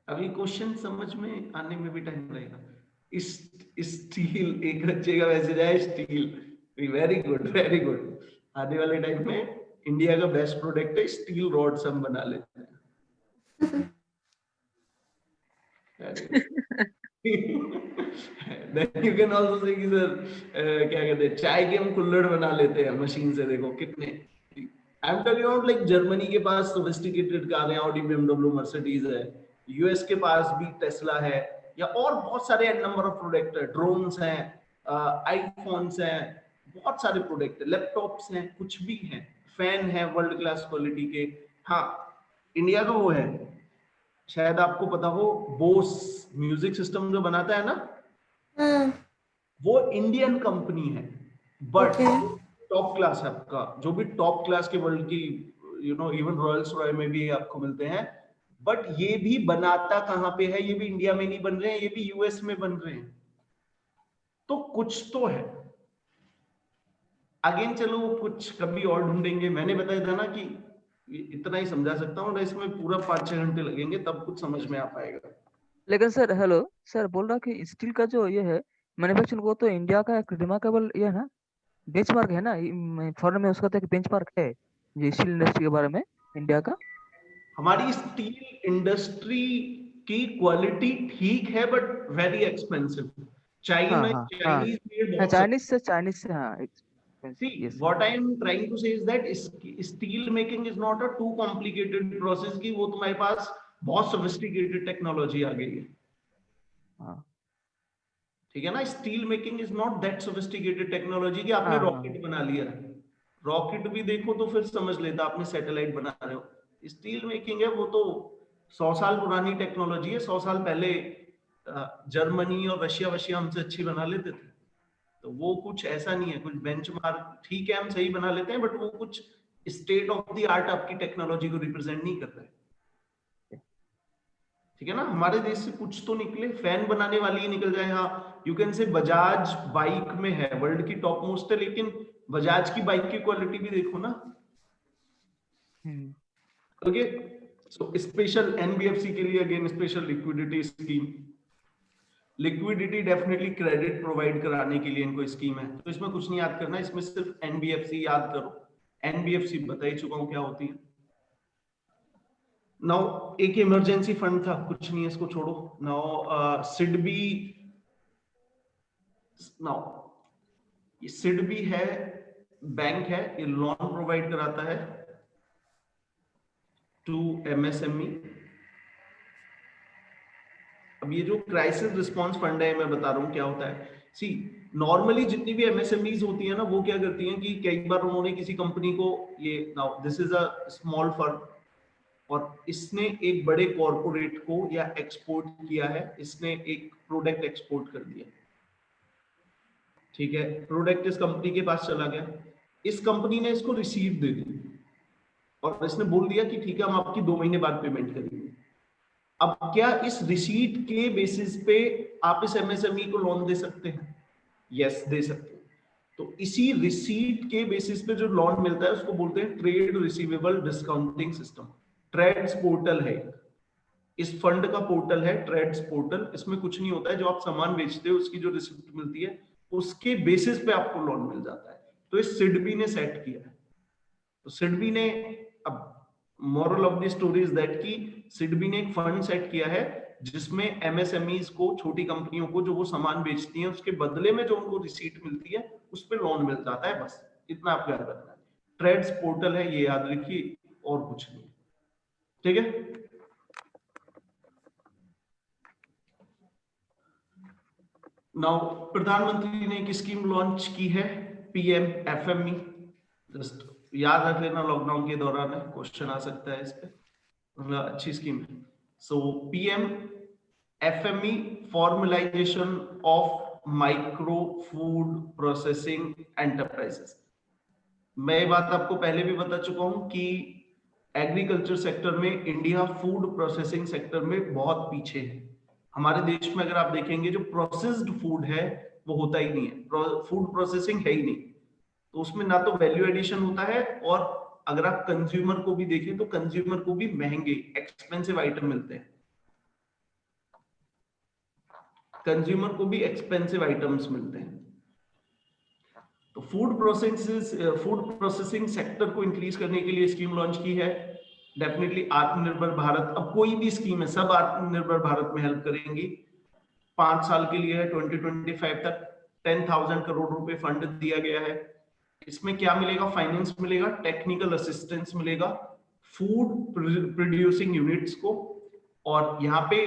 अभी क्वेश्चन समझ में आने में भी टाइम लगेगा। स्टील एक बच्चे का मैसेज है, steel very good very good. आने वाले टाइम में इंडिया का बेस्ट प्रोडक्ट है स्टील रॉड्स, हम बना लेते हैं। Then you can also say कि सर क्या कहते हैं, चाय के हम कुल्हड़ बना लेते हैं मशीन से, देखो कितने। I am talking about like Germany के पास सोफिस्टिकेटेड कार है, ऑडी, BMW, मर्सिडीज है, यूएस के पास भी टेस्ला है, या और बहुत सारे नंबर ऑफ प्रोडक्ट है, ड्रोन्स हैं, आईफोन्स हैं, बहुत सारे प्रोडक्ट है, लैपटॉप्स हैं, कुछ भी है, फैन है वर्ल्ड क्लास क्वालिटी के। हाँ, इंडिया का वो है, शायद आपको पता हो, बोस म्यूजिक सिस्टम जो बनाता है ना, वो इंडियन कंपनी है, बट टॉप क्लास है आपका, जो भी टॉप क्लास के वर्ल्ड की, you know, even Royals Roy में भी आपको मिलते हैं। बट ये भी बनाता कहां पे है? ये भी इंडिया में नहीं बन रहे हैं, ये भी यूएस में बन रहे हैं। तो कुछ तो है। अगेन चलो कुछ कभी और ढूंढेंगे। मैंने बताया था ना कि इतना ही समझा सकता हूँ, इसमें पूरा 5-6 घंटे लगेंगे तब कुछ समझ में आ पाएगा। लेकिन सर, हेलो सर, बोल रहा कि स्टील का जो ये है मैन्युफैक्चरिंग, वो तो इंडिया का एक रिमार्केबल ये है ना, बेंचमार्क है ना, फॉरेन में उसका तो एक बेंचमार्क है जो स्टील इंडस्ट्री के बारे में इंडिया का। हमारी स्टील इंडस्ट्री की क्वालिटी ठीक है बट वेरी एक्सपेंसिव। चाइनीज से हाँ। See, what I am trying to say is that steel making is not a too complicated process कि वो तुम्हारे पास बहुत sophisticated technology आ गई है। ठीक है ना, steel making is not that sophisticated technology कि आपने रॉकेट बना लिया। रॉकेट भी देखो तो फिर समझ लेता आपने सेटेलाइट बना रहे हो। स्टील मेकिंग है वो तो 100 साल पुरानी टेक्नोलॉजी है। 100 साल पहले जर्मनी और रशिया हमसे अच्छी बना लेते थे। तो वो कुछ ऐसा नहीं है, कुछ बेंचमार्क ठीक है हम सही बना लेते हैं, बट वो कुछ स्टेट ऑफ द आर्ट आपकी टेक्नोलॉजी को रिप्रेजेंट नहीं करता है। ठीक है ना, हमारे देश से कुछ तो निकले, फैन बनाने वाली ही निकल जाए। हाँ, you can say Bajaj bike में है, वर्ल्ड की टॉप मोस्ट है, लेकिन बजाज की बाइक की क्वालिटी भी देखो ना। ओके, सो स्पेशल एनबीएफसी के लिए again special liquidity scheme. Liquidity definitely credit provide कराने के लिए इनको स्कीम है, तो इसमें कुछ नहीं याद करना, इसमें सिर्फ एनबीएफसी याद करो। एनबीएफसी बता ही चुका हूं क्या होती है। नाउ एक इमरजेंसी फंड था, कुछ नहीं है, इसको छोड़ो। नाउ सिडबी, नाउ सिडबी है, बैंक है, ये लोन प्रोवाइड कराता है टू एमएसएमई। अब ये जो क्राइसिस रिस्पांस फंड है, मैं बता रहा हूँ क्या होता है। सी, नॉर्मली जितनी भी एमएसएमईज होती है ना, वो क्या करती हैं कि कई बार उन्होंने किसी कंपनी को, ये now this is a small firm और इसने एक बड़े कॉर्पोरेट को या एक्सपोर्ट किया है, इसने एक प्रोडक्ट एक्सपोर्ट कर दिया। ठीक है, प्रोडक्ट इस कंपनी के पास चला गया, इस कंपनी ने इसको रिसीव दे दी और इसने बोल दिया कि ठीक है हम आपकी 2 महीने बाद पेमेंट करेंगे। अब क्या इस रिसीट के बेसिस पे आप इस एमएसएमई को लोन दे सकते हैं? यस, दे सकते हैं। तो इसी रिसीट के बेसिस पे जो लोन मिलता है उसको बोलते हैं trade receivable discounting system. TReDS portal है, इस फंड का पोर्टल है ट्रेड्स पोर्टल। इसमें कुछ नहीं होता है, जो आप सामान बेचते हो उसकी जो रिसिप्ट मिलती है उसके बेसिस पे आपको लोन मिल जाता है। तो इस सिडबी ने सेट किया है। तो सिडबी ने, अब moral of the story is that कि सिडबी ने एक फंड सेट किया है जिसमें एमएसएमईज को, छोटी कंपनियों को जो वो सामान बेचती हैं उसके बदले में जो उनको रिसीट मिलती है उस पर लोन मिल जाता है। बस इतना आप याद रखना है। ट्रेड्स पोर्टल है, ये याद रखिए, और कुछ नहीं। ठीक है। नाउ प्रधानमंत्री ने एक स्कीम लॉन्च की है, पीएम एफएमई। जस्ट याद रख लेना, लॉकडाउन के दौरान है, क्वेश्चन आ सकता है इस पे, अच्छी स्कीम है। So PM FME, formalisation of micro food processing enterprises. मैं ये बात आपको पहले भी बता चुका हूं कि एग्रीकल्चर सेक्टर में इंडिया फूड प्रोसेसिंग सेक्टर में बहुत पीछे है। हमारे देश में अगर आप देखेंगे जो प्रोसेस्ड फूड है वो होता ही नहीं है, फूड प्रोसेसिंग है ही नहीं। तो उसमें ना तो वैल्यू एडिशन होता है, और अगर आप कंज्यूमर को भी देखें तो कंज्यूमर को भी महंगे एक्सपेंसिव आइटम मिलते हैं, कंज्यूमर को भी एक्सपेंसिव आइटम्स मिलते हैं। तो फूड प्रोसेसिंग सेक्टर को इंक्रीज करने के लिए स्कीम लॉन्च की है। डेफिनेटली आत्मनिर्भर भारत, अब कोई भी स्कीम है सब आत्मनिर्भर भारत में हेल्प करेंगी। 5 साल के लिए है, 2025 तक 10,000 करोड़ रुपए फंड दिया गया है। इसमें क्या मिलेगा? फाइनेंस मिलेगा, टेक्निकल असिस्टेंस मिलेगा फूड प्रोड्यूसिंग यूनिट्स को, और यहाँ पे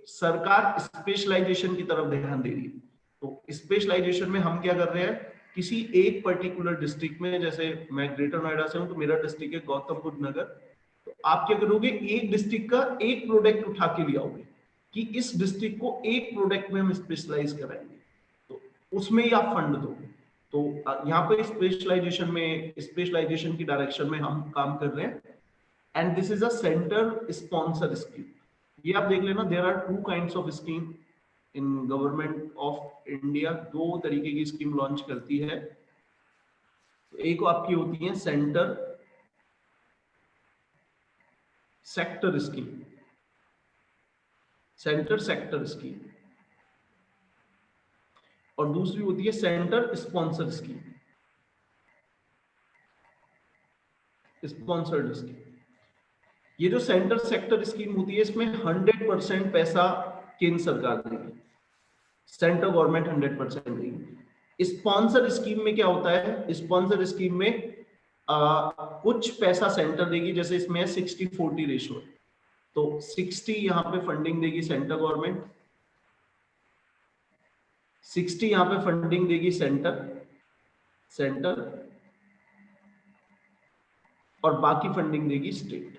सरकार स्पेशलाइजेशन की तरफ ध्यान दे रही है। तो स्पेशलाइजेशन में हम क्या कर रहे हैं, किसी एक पर्टिकुलर डिस्ट्रिक्ट में, जैसे मैं ग्रेटर नोएडा से हूं तो मेरा डिस्ट्रिक्ट है गौतम बुद्ध नगर, तो आप क्या करोगे, एक डिस्ट्रिक्ट का एक प्रोडक्ट उठा के ले आओगे कि इस डिस्ट्रिक्ट को एक प्रोडक्ट में हम स्पेशलाइज कराएंगे, तो उसमें ही आप फंड दोगे। तो यहाँ पे स्पेशलाइजेशन की डायरेक्शन में हम काम कर रहे हैं, and this is a centre sponsor scheme. ये आप देख लेना, there are 2 kinds of scheme in government of India. 2 तरीके की स्कीम लॉन्च करती है। तो एक आपकी होती है centre sector scheme, centre sector scheme, और दूसरी होती है centre sponsor scheme, sponsored scheme. ये जो सेंटर सेक्टर स्कीम होती है इसमें 100% पैसा केंद्र सरकार देगी, सेंट्रल गवर्नमेंट 100% देगी। स्पॉन्सर स्कीम में क्या होता है, स्पॉन्सर स्कीम में कुछ पैसा सेंटर देगी, जैसे इसमें 60-40 रेशो है, तो 60 यहाँ पे फंडिंग देगी सेंट्रल गवर्नमेंट, 60 यहाँ पे फंडिंग देगी सेंटर, और बाकी फंडिंग देगी state.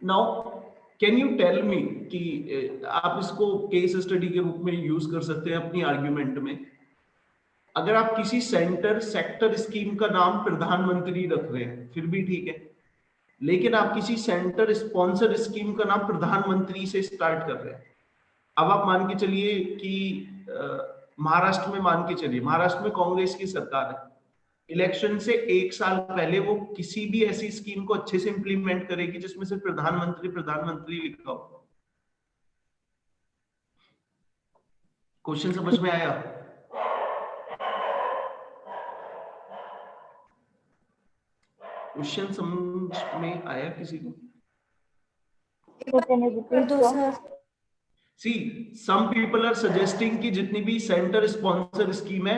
Now can you tell me कि आप इसको केस स्टडी के रूप में यूज कर सकते हैं अपनी आर्ग्यूमेंट में। अगर आप किसी सेंटर सेक्टर स्कीम का नाम प्रधानमंत्री रख रहे हैं फिर भी ठीक है, लेकिन आप किसी सेंटर स्पॉन्सर स्कीम का नाम प्रधानमंत्री से स्टार्ट कर रहे हैं। अब आप मान के चलिए कि महाराष्ट्र में, मान के चलिए महाराष्ट्र में कांग्रेस की सरकार है, इलेक्शन से 1 साल पहले वो किसी भी ऐसी स्कीम को अच्छे से इंप्लीमेंट करेगी जिसमें से प्रधानमंत्री लिखा हो। क्वेश्चन समझ में आया? क्वेश्चन समझ में आया किसी को? See, some people are suggesting कि जितनी भी सेंटर स्पॉन्सर स्कीम है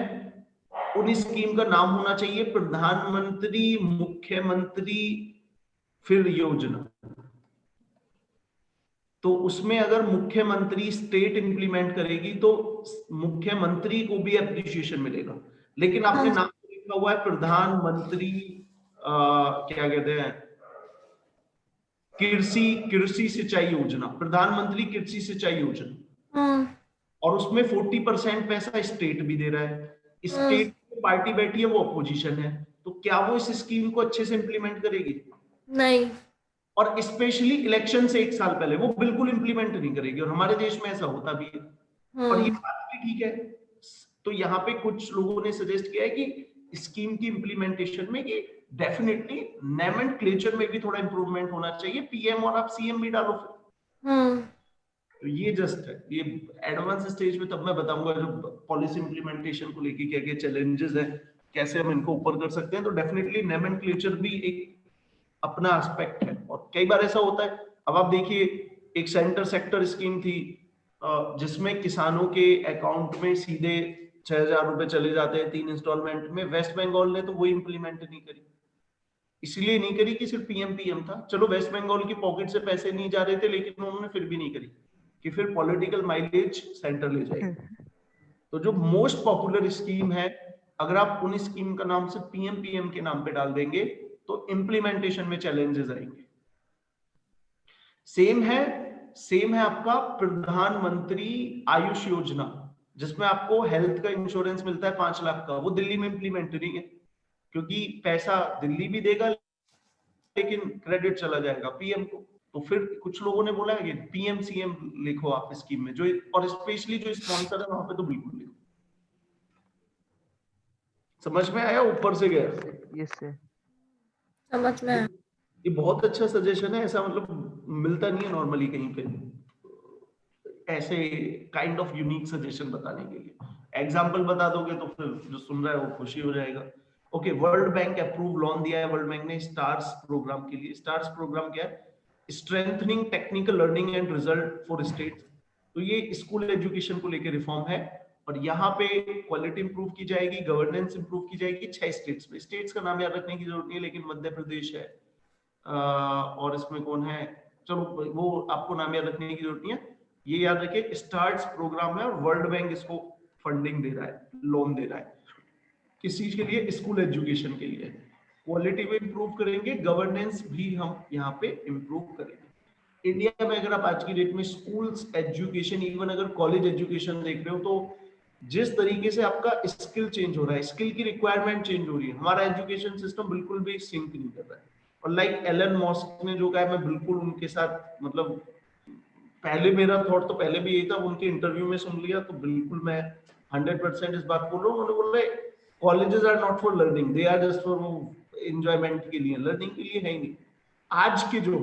उन स्कीम का नाम होना चाहिए प्रधानमंत्री मुख्यमंत्री फिर योजना। तो उसमें अगर मुख्यमंत्री स्टेट इंप्लीमेंट करेगी तो मुख्यमंत्री को भी एप्रिसिएशन मिलेगा, लेकिन आपने नाम लिखा हुआ है प्रधानमंत्री क्या कहते हैं, कृषि सिंचाई योजना, प्रधानमंत्री कृषि सिंचाई योजना, और उसमें 40% पैसा स्टेट भी दे रहा है। स्टेट पार्टी बैठी है वो अपोजिशन है, तो क्या वो इस स्कीम को अच्छे से इंप्लीमेंट करेगी? नहीं। और स्पेशली इलेक्शन से 1 साल पहले वो बिल्कुल इंप्लीमेंट नहीं करेगी, और हमारे देश में ऐसा होता भी है, और ये बात भी ठीक है। तो यहाँ पे कुछ लोगों ने सजेस्ट किया है कि स्कीम की इम्प्लीमेंटेशन में कि डेफिनेटली नोमेनक्लेचर में भी थोड़ा इंप्रूवमेंट होना चाहिए, पीएम और आप सीएम भी डालो फिर। तो ये जस्ट है, ये एडवांस स्टेज में तब मैं बताऊंगा जो पॉलिसी इम्प्लीमेंटेशन को लेके क्या क्या चैलेंजेस है, कैसे हम इनको ऊपर कर सकते हैं। तो डेफिनेटली नोमेनक्लेचर भी एक अपना एस्पेक्ट है। और कई बार ऐसा होता है, अब आप देखिए एक सेंटर सेक्टर स्कीम थी जिसमें किसानों के अकाउंट में सीधे 6,000 रुपए चले जाते हैं 3 इंस्टॉलमेंट में। वेस्ट बंगाल ने तो वो इम्प्लीमेंट नहीं करी, इसलिए नहीं करी कि सिर्फ पीएम था। चलो वेस्ट बंगाल की पॉकेट से पैसे नहीं जा रहे थे, लेकिन उन्होंने फिर भी नहीं करी कि फिर पॉलिटिकल माइलेज सेंटर ले जाएगी। तो जो मोस्ट पॉपुलर स्कीम है, अगर आप उन स्कीम का नाम से पीएम के नाम पे डाल देंगे तो इम्प्लीमेंटेशन में चैलेंजेस आएंगे। सेम है आपका प्रधानमंत्री आयुष योजना, जिसमें आपको हेल्थ का इंश्योरेंस मिलता है 5 लाख का। वो दिल्ली में इम्प्लीमेंट नहीं है, क्योंकि पैसा दिल्ली भी देगा लेकिन क्रेडिट चला जाएगा पीएम को। तो फिर कुछ लोगों ने बोला है कि पीएम सीएम लिखो आप स्कीम में, जो और स्पेशली जो स्पॉन्सर है वहां पे तो बिल्कुल लिखो। समझ में आया, ऊपर से गया? यस सर, समझ में आया। ये बहुत अच्छा सजेशन है, ऐसा मतलब मिलता नहीं है नॉर्मली कहीं पे ऐसे काइंड ऑफ यूनिक सजेशन बताने के लिए। एग्जांपल बता दोगे तो फिर जो सुन रहा है वो खुशी हो जाएगा। Okay, world bank approve loan दिया है वर्ल्ड बैंक ने स्टार्स प्रोग्राम के लिए। स्टार्स प्रोग्राम क्या है? Strengthening technical learning and result for states. तो ये स्कूल एजुकेशन को लेकर रिफॉर्म है, और यहाँ पे क्वालिटी इंप्रूव की जाएगी, गवर्नेंस इंप्रूव की जाएगी 6 स्टेट्स में। स्टेट्स का नाम याद रखने की जरूरत नहीं है, लेकिन मध्य प्रदेश है और इसमें कौन है, चलो वो आपको नाम याद रखने की जरूरत नहीं है। ये याद रखिए स्टार्स प्रोग्राम है और वर्ल्ड बैंक इसको फंडिंग दे रहा है, लोन दे रहा है। किस चीज के लिए? स्कूल एजुकेशन के लिए। क्वालिटी भी इंप्रूव करेंगे, गवर्नेंस भी हम यहाँ पे इंप्रूव करेंगे। इंडिया में अगर आप आज की डेट में स्कूल्स एजुकेशन, इवन अगर कॉलेज एजुकेशन देख रहे हो, तो जिस तरीके से आपका स्किल चेंज हो रहा है, स्किल की रिक्वायरमेंट चेंज हो रही है, हमारा एजुकेशन सिस्टम बिल्कुल भी सिंक नहीं कर रहा है। और लाइक एलन मस्क ने जो कहा है, मैं बिल्कुल उनके साथ, मतलब पहले मेरा थॉट तो पहले भी यही था, उनके इंटरव्यू में सुन लिया तो बिल्कुल मैं 100% इस बात बोल रहा हूँ। उन्होंने बोला colleges are not for learning, they are just for enjoyment के लिए, लर्निंग के लिए है ही नहीं। आज के जो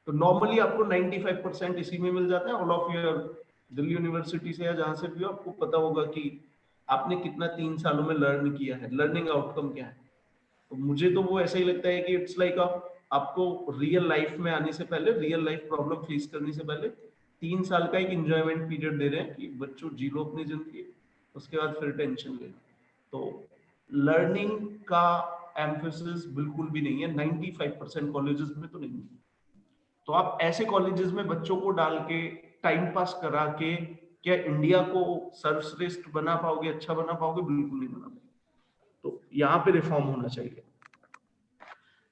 तो नॉर्मली आपको 95% इसी में मिल जाता है। All of your Delhi university से या जहां से भी हो, आपको पता होगा कि आपने कितना 3 सालों में लर्न किया है, लर्निंग आउटकम क्या है। तो मुझे तो वो ऐसा ही लगता है कि इट्स लाइक आपको रियल लाइफ में आने से पहले, रियल लाइफ प्रॉब्लम फेस करने से पहले 3 साल का एक एंजॉयमेंट पीरियड दे रहे हैं कि बच्चों जी लो अपनी जिंदगी, उसके बाद फिर टेंशन ले। तो लर्निंग का एम्फेसिस बिल्कुल भी नहीं है 95% कॉलेजेस में, तो नहीं है। तो आप ऐसे कॉलेजेस में बच्चों को डाल के टाइम पास करा के क्या इंडिया को सर्वश्रेष्ठ बना पाओगे, अच्छा बना पाओगे? बिल्कुल नहीं बना पाओगे। तो यहाँ पे रिफॉर्म होना चाहिए।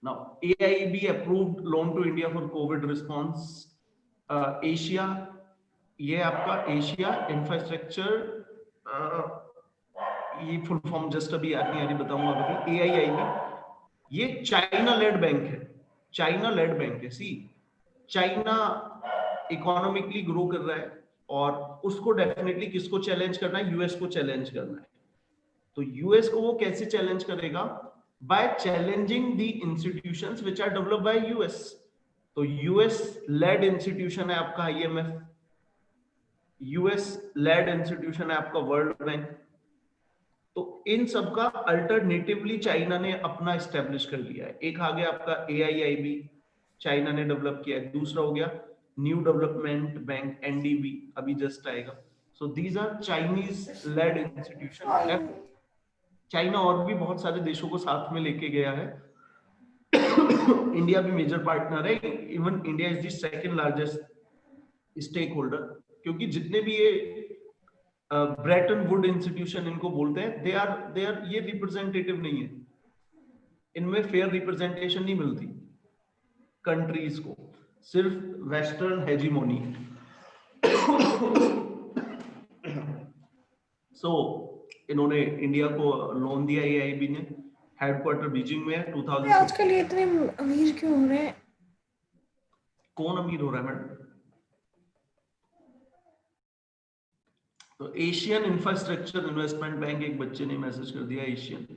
Now, AIB approved loan to India for COVID response. Asia, ये आपका एशिया इंफ्रास्ट्रक्चर, ये फुल फॉर्म जस्ट अभी याद नहीं आ रही, बताऊंगा अभी। AIIB ये चाइना लेड बैंक है, चाइना लेड बैंक है। सी, चाइना इकोनॉमिकली ग्रो कर रहा है और उसको डेफिनेटली किसको चैलेंज करना है? यूएस को चैलेंज करना है। तो यूएस को वो कैसे चैलेंज करेगा? by challenging the institutions which are developed by US. तो US led institution है आपका IMF, US led institution है आपका वर्ल्ड बैंक। तो इन सब का अल्टरनेटिवली चाइना ने अपना एस्टेब्लिश कर लिया है। एक आ गया आपका AIIB, चाइना ने डेवलप किया है। दूसरा हो गया न्यू डेवलपमेंट बैंक, NDB, अभी जस्ट आएगा। So these are Chinese led institution. China और भी बहुत सारे देशों को साथ में लेके गया है। इंडिया भी मेजर पार्टनर है। Even India is the second largest stake holder, क्योंकि जितने भी ये ब्रेटन वुड इंस्टीट्यूशन इनको बोलते हैं, दे आर ये रिप्रेजेंटेटिव नहीं है, इनमें फेयर रिप्रेजेंटेशन नहीं मिलती कंट्रीज को, सिर्फ वेस्टर्न हेजीमोनी। सो इन्होंने इंडिया को लोन दिया AIB ने, हेडक्वार्टर बीजिंग में है। 2000 आजकल ये इतने अमीर क्यों हो रहे हैं? कौन अमीर हो रहा है मैडम? तो एशियन इंफ्रास्ट्रक्चर इन्वेस्टमेंट बैंक, एक बच्चे ने मैसेज कर दिया, एशियन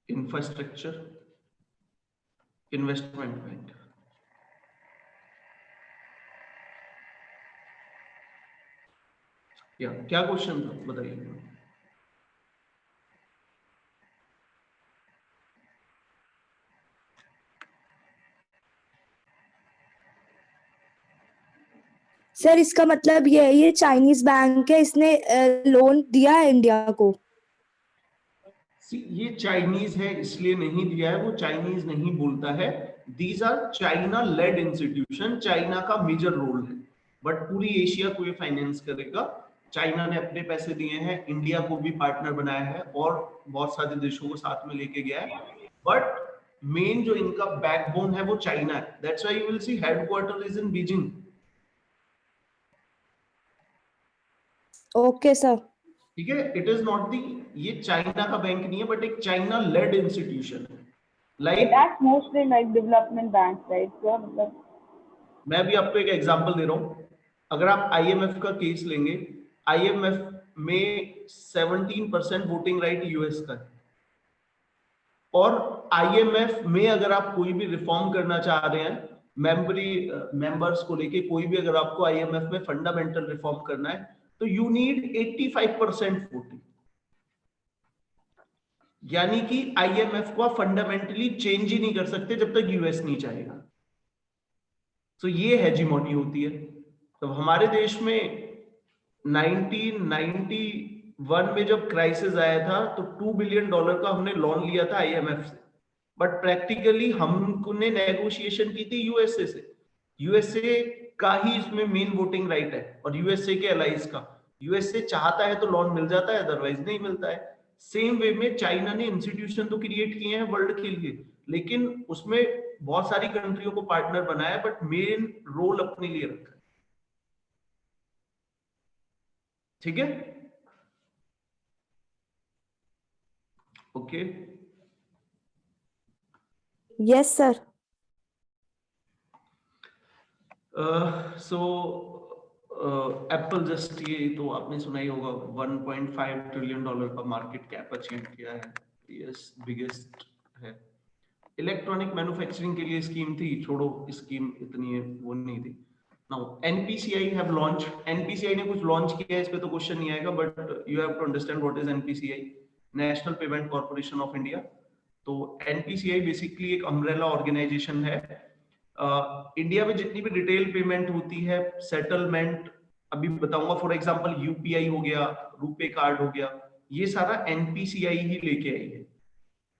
इंफ्रास्ट्रक्चर इन्वेस्टमेंट बैंक। क्या क्वेश्चन था बताइए। सर इसका मतलब ये चाइनीज बैंक है, इसने लोन दिया है इंडिया को। ये चाइनीज है इसलिए नहीं दिया है, वो चाइनीज नहीं बोलता है। These are China led institution, China का मेजर रोल है, बट पूरी एशिया को ये फाइनेंस करेगा। चाइना ने अपने पैसे दिए हैं, इंडिया को भी पार्टनर बनाया है और बहुत सारे देशों को साथ में लेके गया है, बट मेन जो इनका बैकबोन है वो चाइना है। That's why you will see headquarter is in Beijing. Okay sir. ठीक है, इट इज नॉट दी, ये चाइना का बैंक नहीं है, बट एक चाइना लेड इंस्टीट्यूशन है। Like That's mostly like development banks, right? So, मतलब मैं भी आपको एक एग्जांपल दे रहा हूं। अगर आप आईएमएफ का केस लेंगे, आईएमएफ में 17% वोटिंग राइट यूएस का है, और आईएमएफ में अगर आप कोई भी रिफॉर्म करना चाह रहे हैं, मेंबर्स को लेके कोई भी अगर आपको आईएमएफ में फंडामेंटल रिफॉर्म करना है, तो यू नीड 85% वोटिंग। यानी कि आईएमएफ को आप फंडामेंटली चेंज ही नहीं कर सकते जब तक यूएस नहीं चाहेगा। तो ये हेजीमोनी होती है। तो हमारे देश में 1991 में जब क्राइसिस आया था तो $2 बिलियन का हमने लोन लिया था आईएमएफ से, बट प्रैक्टिकली हमने नेगोशिएशन की थी यूएसए से। यूएसए का ही इसमें मेन वोटिंग राइट है और यूएसए के एलाइज का। यूएसए चाहता है तो लोन मिल जाता है, अदरवाइज नहीं मिलता है। सेम वे में चाइना ने इंस्टीट्यूशन तो क्रिएट किए हैं वर्ल्ड के लिए, लेकिन उसमें बहुत सारी कंट्रियों को पार्टनर बनाया, बट मेन रोल अपने लिए रखा है। ठीक है, okay. Yes sir. So Apple just, ये तो आपने सुना ही होगा, $1.5 ट्रिलियन का मार्केट कैप अचीव किया है। यस, बिगेस्ट है। इलेक्ट्रॉनिक मैन्युफैक्चरिंग के लिए स्कीम थी, छोड़ो स्कीम इतनी वो नहीं थी। Now NPCI have launch, NPCI ने कुछ लॉन्च किया है, इस पे तो क्वेश्चन नहीं आएगा, but you have to understand what is NPCI, national payment corporation of India. तो एनपीसीआई बेसिकली एक अम्ब्रेला ऑर्गेनाइजेशन है। इंडिया में जितनी भी रिटेल पेमेंट होती है, सेटलमेंट, अभी बताऊंगा, फॉर एग्जांपल यूपीआई हो गया, रुपे कार्ड हो गया, ये सारा एनपीसीआई ही लेके आई है।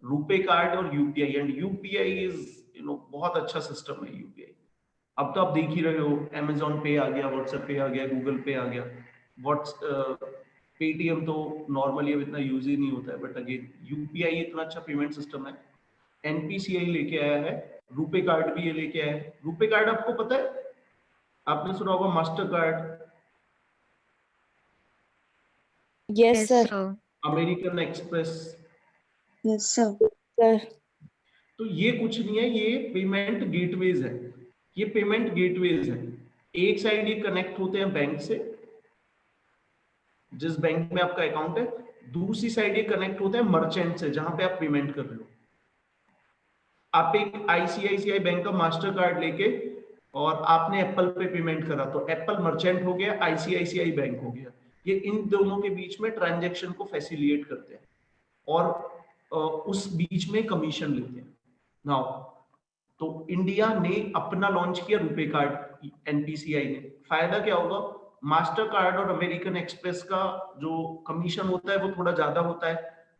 रुपे कार्ड और यूपीआई, एंड यूपीआई इज बहुत अच्छा सिस्टम है यूपीआई। अब तो आप देख ही रहे हो, अमेजॉन पे आ गया, व्हाट्सएप पे आ गया, गूगल पे आ गया, पेटीएम तो नॉर्मली अब इतना यूज ही नहीं होता है, बट अगेन यूपीआई इतना अच्छा पेमेंट सिस्टम है। एनपीसीआई लेके आया है, रुपे कार्ड भी ये लेके आया है। रुपे कार्ड आपको पता है, आपने सुना होगा master card, yes sir. American express. Yes, sir. Sir तो ये कुछ नहीं है, ये पेमेंट गेटवेज है। ये पेमेंट गेटवेज है, एक साइड ये कनेक्ट होते हैं बैंक से, जिस बैंक में आपका अकाउंट है, दूसरी साइड ये कनेक्ट होते हैं मर्चेंट से, जहां पे आप पेमेंट कर रहे हो। आप एक आईसीआईसीआई बैंक का मास्टर कार्ड लेके और आपने एप्पल पे पेमेंट करा, तो एप्पल मर्चेंट हो गया, आईसीआईसीआई बैंक हो गया। ये इन दोनों के बीच में ट्रांजैक्शन को फैसिलिटेट करते हैं और उस बीच में कमीशन लेते हैं। नाउ तो इंडिया ने अपना लॉन्च किया रुपे कार्ड, एनपीसीआई ने। फायदा क्या होगा, मास्टर कार्ड और अमेरिकन एक्सप्रेस का जो कमीशन होता है वो थोड़ा ज्यादा होता है।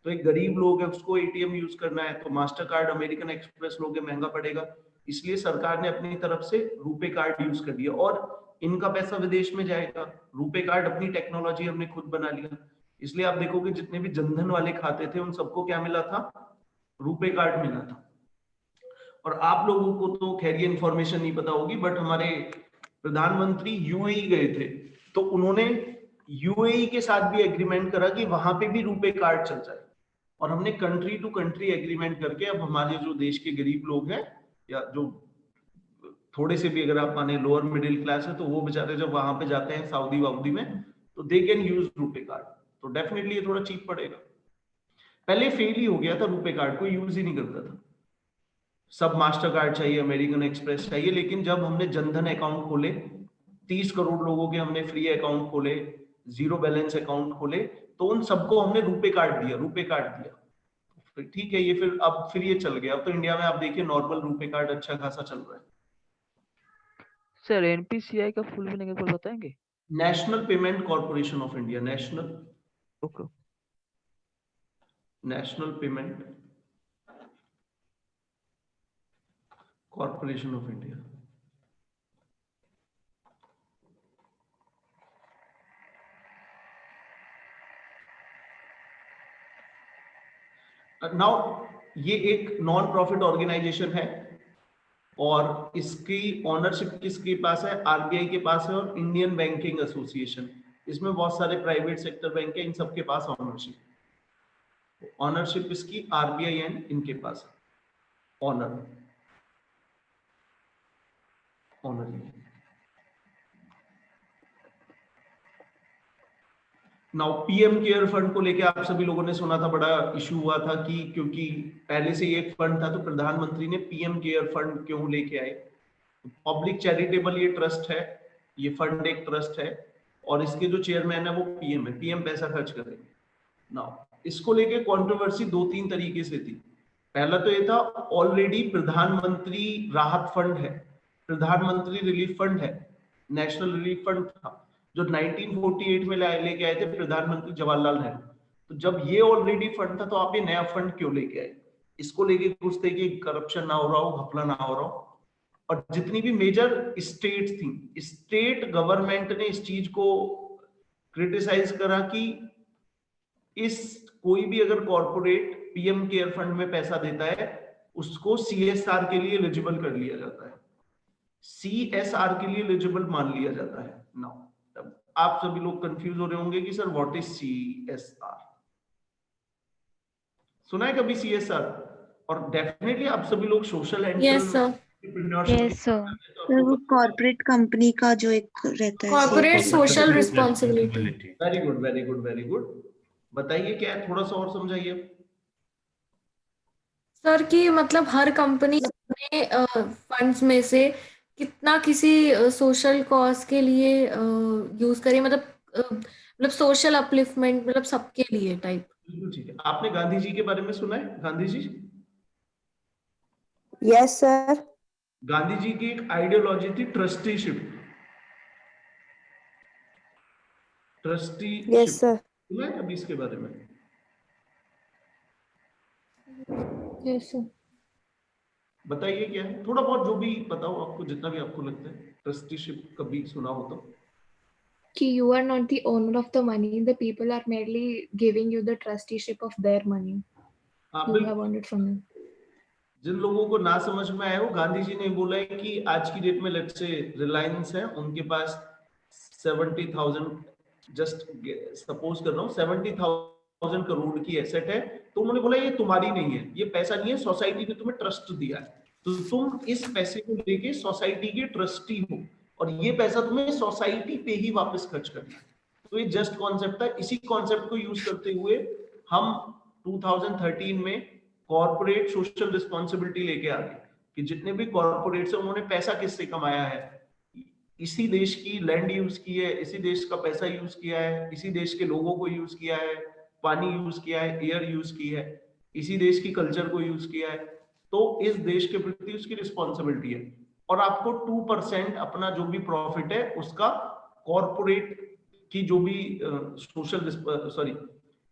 तो एक गरीब लोग है, उसको एटीएम यूज करना है, तो मास्टर कार्ड अमेरिकन एक्सप्रेस लोगे महंगा पड़ेगा, इसलिए सरकार ने अपनी तरफ से रुपे कार्ड यूज कर दिया और इनका पैसा विदेश में जाएगा। रुपे कार्ड अपनी टेक्नोलॉजी हमने खुद बना लिया, इसलिए आप देखोगे जितने भी जनधन वाले खाते थे उन सबको क्या मिला था, रुपे कार्ड मिला था। और आप लोगों को तो खैर ये इंफॉर्मेशन नहीं पता होगी, बट हमारे प्रधानमंत्री यूएई गए थे, तो उन्होंने यूएई के साथ भी एग्रीमेंट करा कि वहां पे भी रुपे कार्ड चल जाए, और हमने कंट्री टू कंट्री एग्रीमेंट करके अब हमारे जो देश के गरीब लोग हैं या जो थोड़े से भी अगर आप माने लोअर मिडिल क्लास है, तो वो बेचारे जब वहां पे जाते हैं सऊदी वाउदी में, तो they can use RuPay card, तो डेफिनेटली ये थोड़ा चीप पड़ेगा। पहले फेल ही हो गया था रुपे कार्ड, कोई यूज ही नहीं करता था, सब मास्टर कार्ड चाहिए, अमेरिकन एक्सप्रेस चाहिए। लेकिन जब हमने जनधन अकाउंट खोले, 30 करोड़ लोगों के हमने फ्री अकाउंट खोले, जीरो बैलेंस अकाउंट खोले, तो उन सबको हमने रुपे कार्ड दिया। फिर ठीक है, ये फिर ये चल गया। अब तो इंडिया में आप देखिए नॉर्मल रुपे कार्ड अच्छा खासा चल रहा है। सर एनपीसीआई का फुल मीनिंग एक बार बताएंगे? National payment corporation of India, okay. National payment corporation of India. Now ये एक नॉन प्रॉफिट ऑर्गेनाइजेशन है, और इसकी ऑनरशिप किसके पास है? आरबीआई के पास है, और इंडियन बैंकिंग एसोसिएशन, इसमें बहुत सारे प्राइवेट सेक्टर बैंक है, इन सबके पास ऑनरशिप इसकी आरबीआई एंड इनके पास है। Owner now PM care fund को लेके आप सभी लोगों ने सुना था, बड़ा इशू हुआ था कि क्योंकि पहले से एक फंड था, तो प्रधानमंत्री ने पीएम केयर फंड क्यों लेके आए? पब्लिक चैरिटेबल ये ट्रस्ट है, ये फंड एक ट्रस्ट है, और इसके जो चेयरमैन है वो पीएम है, पीएम पैसा खर्च करेंगे। नाउ इसको लेके कंट्रोवर्सी 2-3 तरीके से थी। पहला तो ये था, ऑलरेडी प्रधानमंत्री राहत फंड है, प्रधानमंत्री रिलीफ फंड है, नेशनल रिलीफ फंड था, जो 1948 में लेके आए थे प्रधानमंत्री जवाहरलाल नेहरू। तो जब ये ऑलरेडी फंड था, तो आप ये नया फंड क्यों लेके आए? इसको लेके कुछ थे कि करप्शन ना हो रहा हो, घपला ना हो रहा हो। और जितनी भी मेजर स्टेट थी, स्टेट गवर्नमेंट ने इस चीज को क्रिटिसाइज करा कि इस कोई भी अगर कॉर्पोरेट पीएम केयर फंड में पैसा देता है, उसको सीएसआर के लिए एलिजिबल कर लिया जाता है, सीएसआर के लिए एलिजिबल मान लिया जाता है। नाउ आप सभी लोग कंफ्यूज हो रहे होंगे कि सर व्हाट इज सीएसआर? सुना है कभी सीएसआर? और डेफिनेटली आप सभी लोग social yes sir, yes sir, वो कॉर्पोरेट कंपनी का जो एक रहता है corporate CSR। Social responsibility. Very good, very good, very good. बताइए क्या है, थोड़ा सा और समझाइए। सर कि मतलब हर कंपनी अपने फंड्स में से कितना किसी सोशल कॉज के लिए यूज करे, मतलब सोशल अपलिफ्टमेंट, मतलब सबके लिए टाइप। बिल्कुल ठीक है। आपने गांधी जी के बारे में सुना है? Gandhi ji, yes sir. गांधी जी की एक आइडियोलॉजी थी ट्रस्टीशिप। Trusteeship yes sir. सुना है कभी इसके बारे में? Yes sir. बताइए क्या है, थोड़ा बहुत जो भी बताओ आपको, जितना भी आपको लगता है। ट्रस्टीशिप कभी सुना हो तो? कि you are not the owner of the money, the people are merely giving you the trusteeship of their money. You have earned it from them. जिन लोगों को ना समझ में आया, वो गांधी जी ने बोला है कि आज की डेट में लेट्स से रिलायंस है, उनके पास 70,000, जस्ट सपोज कर रहा हूँ, 70,000 करोड़ की एसेट है, तो उन्होंने बोला ये तुम्हारी नहीं है, ये पैसा नहीं है, सोसाइटी ने तुम्हें ट्रस्ट दिया है, तो तुम इस पैसे को लेके सोसाइटी के ट्रस्टी हो, और ये पैसा तुम्हें सोसाइटी पे ही वापस खर्च करना है। तो ये जस्ट कॉन्सेप्ट है। इसी कॉन्सेप्ट को यूज करते हुए हम 2013 में कॉर्पोरेट सोशल रिस्पॉन्सिबिलिटी लेके आ गए कि जितने भी कॉर्पोरेट्स हैं, उन्होंने पैसा किससे कमाया है? इसी देश की लैंड यूज की है, इसी देश का पैसा यूज किया है, इसी देश के लोगों को यूज किया है, पानी यूज किया है, एयर यूज की है, इसी देश की कल्चर को यूज किया है। तो इस देश के प्रति उसकी रिस्पॉन्सिबिलिटी है, और आपको 2% अपना जो भी प्रॉफिट है उसका कॉर्पोरेट की जो भी सोशल